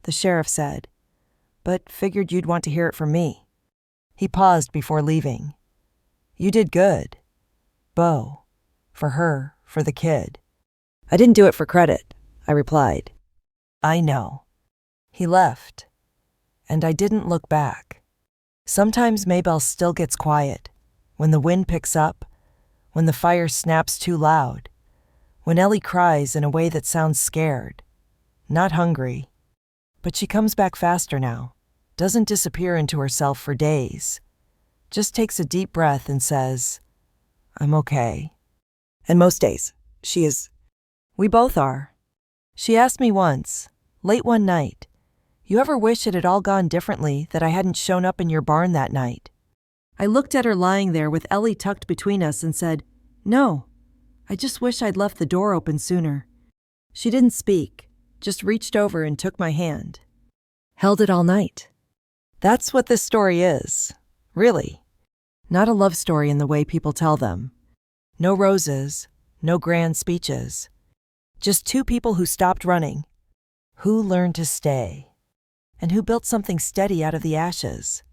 the sheriff said, "but figured you'd want to hear it from me." He paused before leaving. "You did good, Bo. For her, for the kid." "I didn't do it for credit," I replied. "I know." He left, and I didn't look back. Sometimes Maybelle still gets quiet, when the wind picks up, when the fire snaps too loud, when Ellie cries in a way that sounds scared, not hungry. But she comes back faster now, doesn't disappear into herself for days, just takes a deep breath and says, "I'm okay." And most days, she is. We both are. She asked me once, late one night, "You ever wish it had all gone differently, that I hadn't shown up in your barn that night?" I looked at her lying there with Ellie tucked between us and said, "No, I just wish I'd left the door open sooner." She didn't speak, just reached over and took my hand. Held it all night. That's what this story is, really. Not a love story in the way people tell them. No roses, no grand speeches. Just two people who stopped running, who learned to stay, and who built something steady out of the ashes.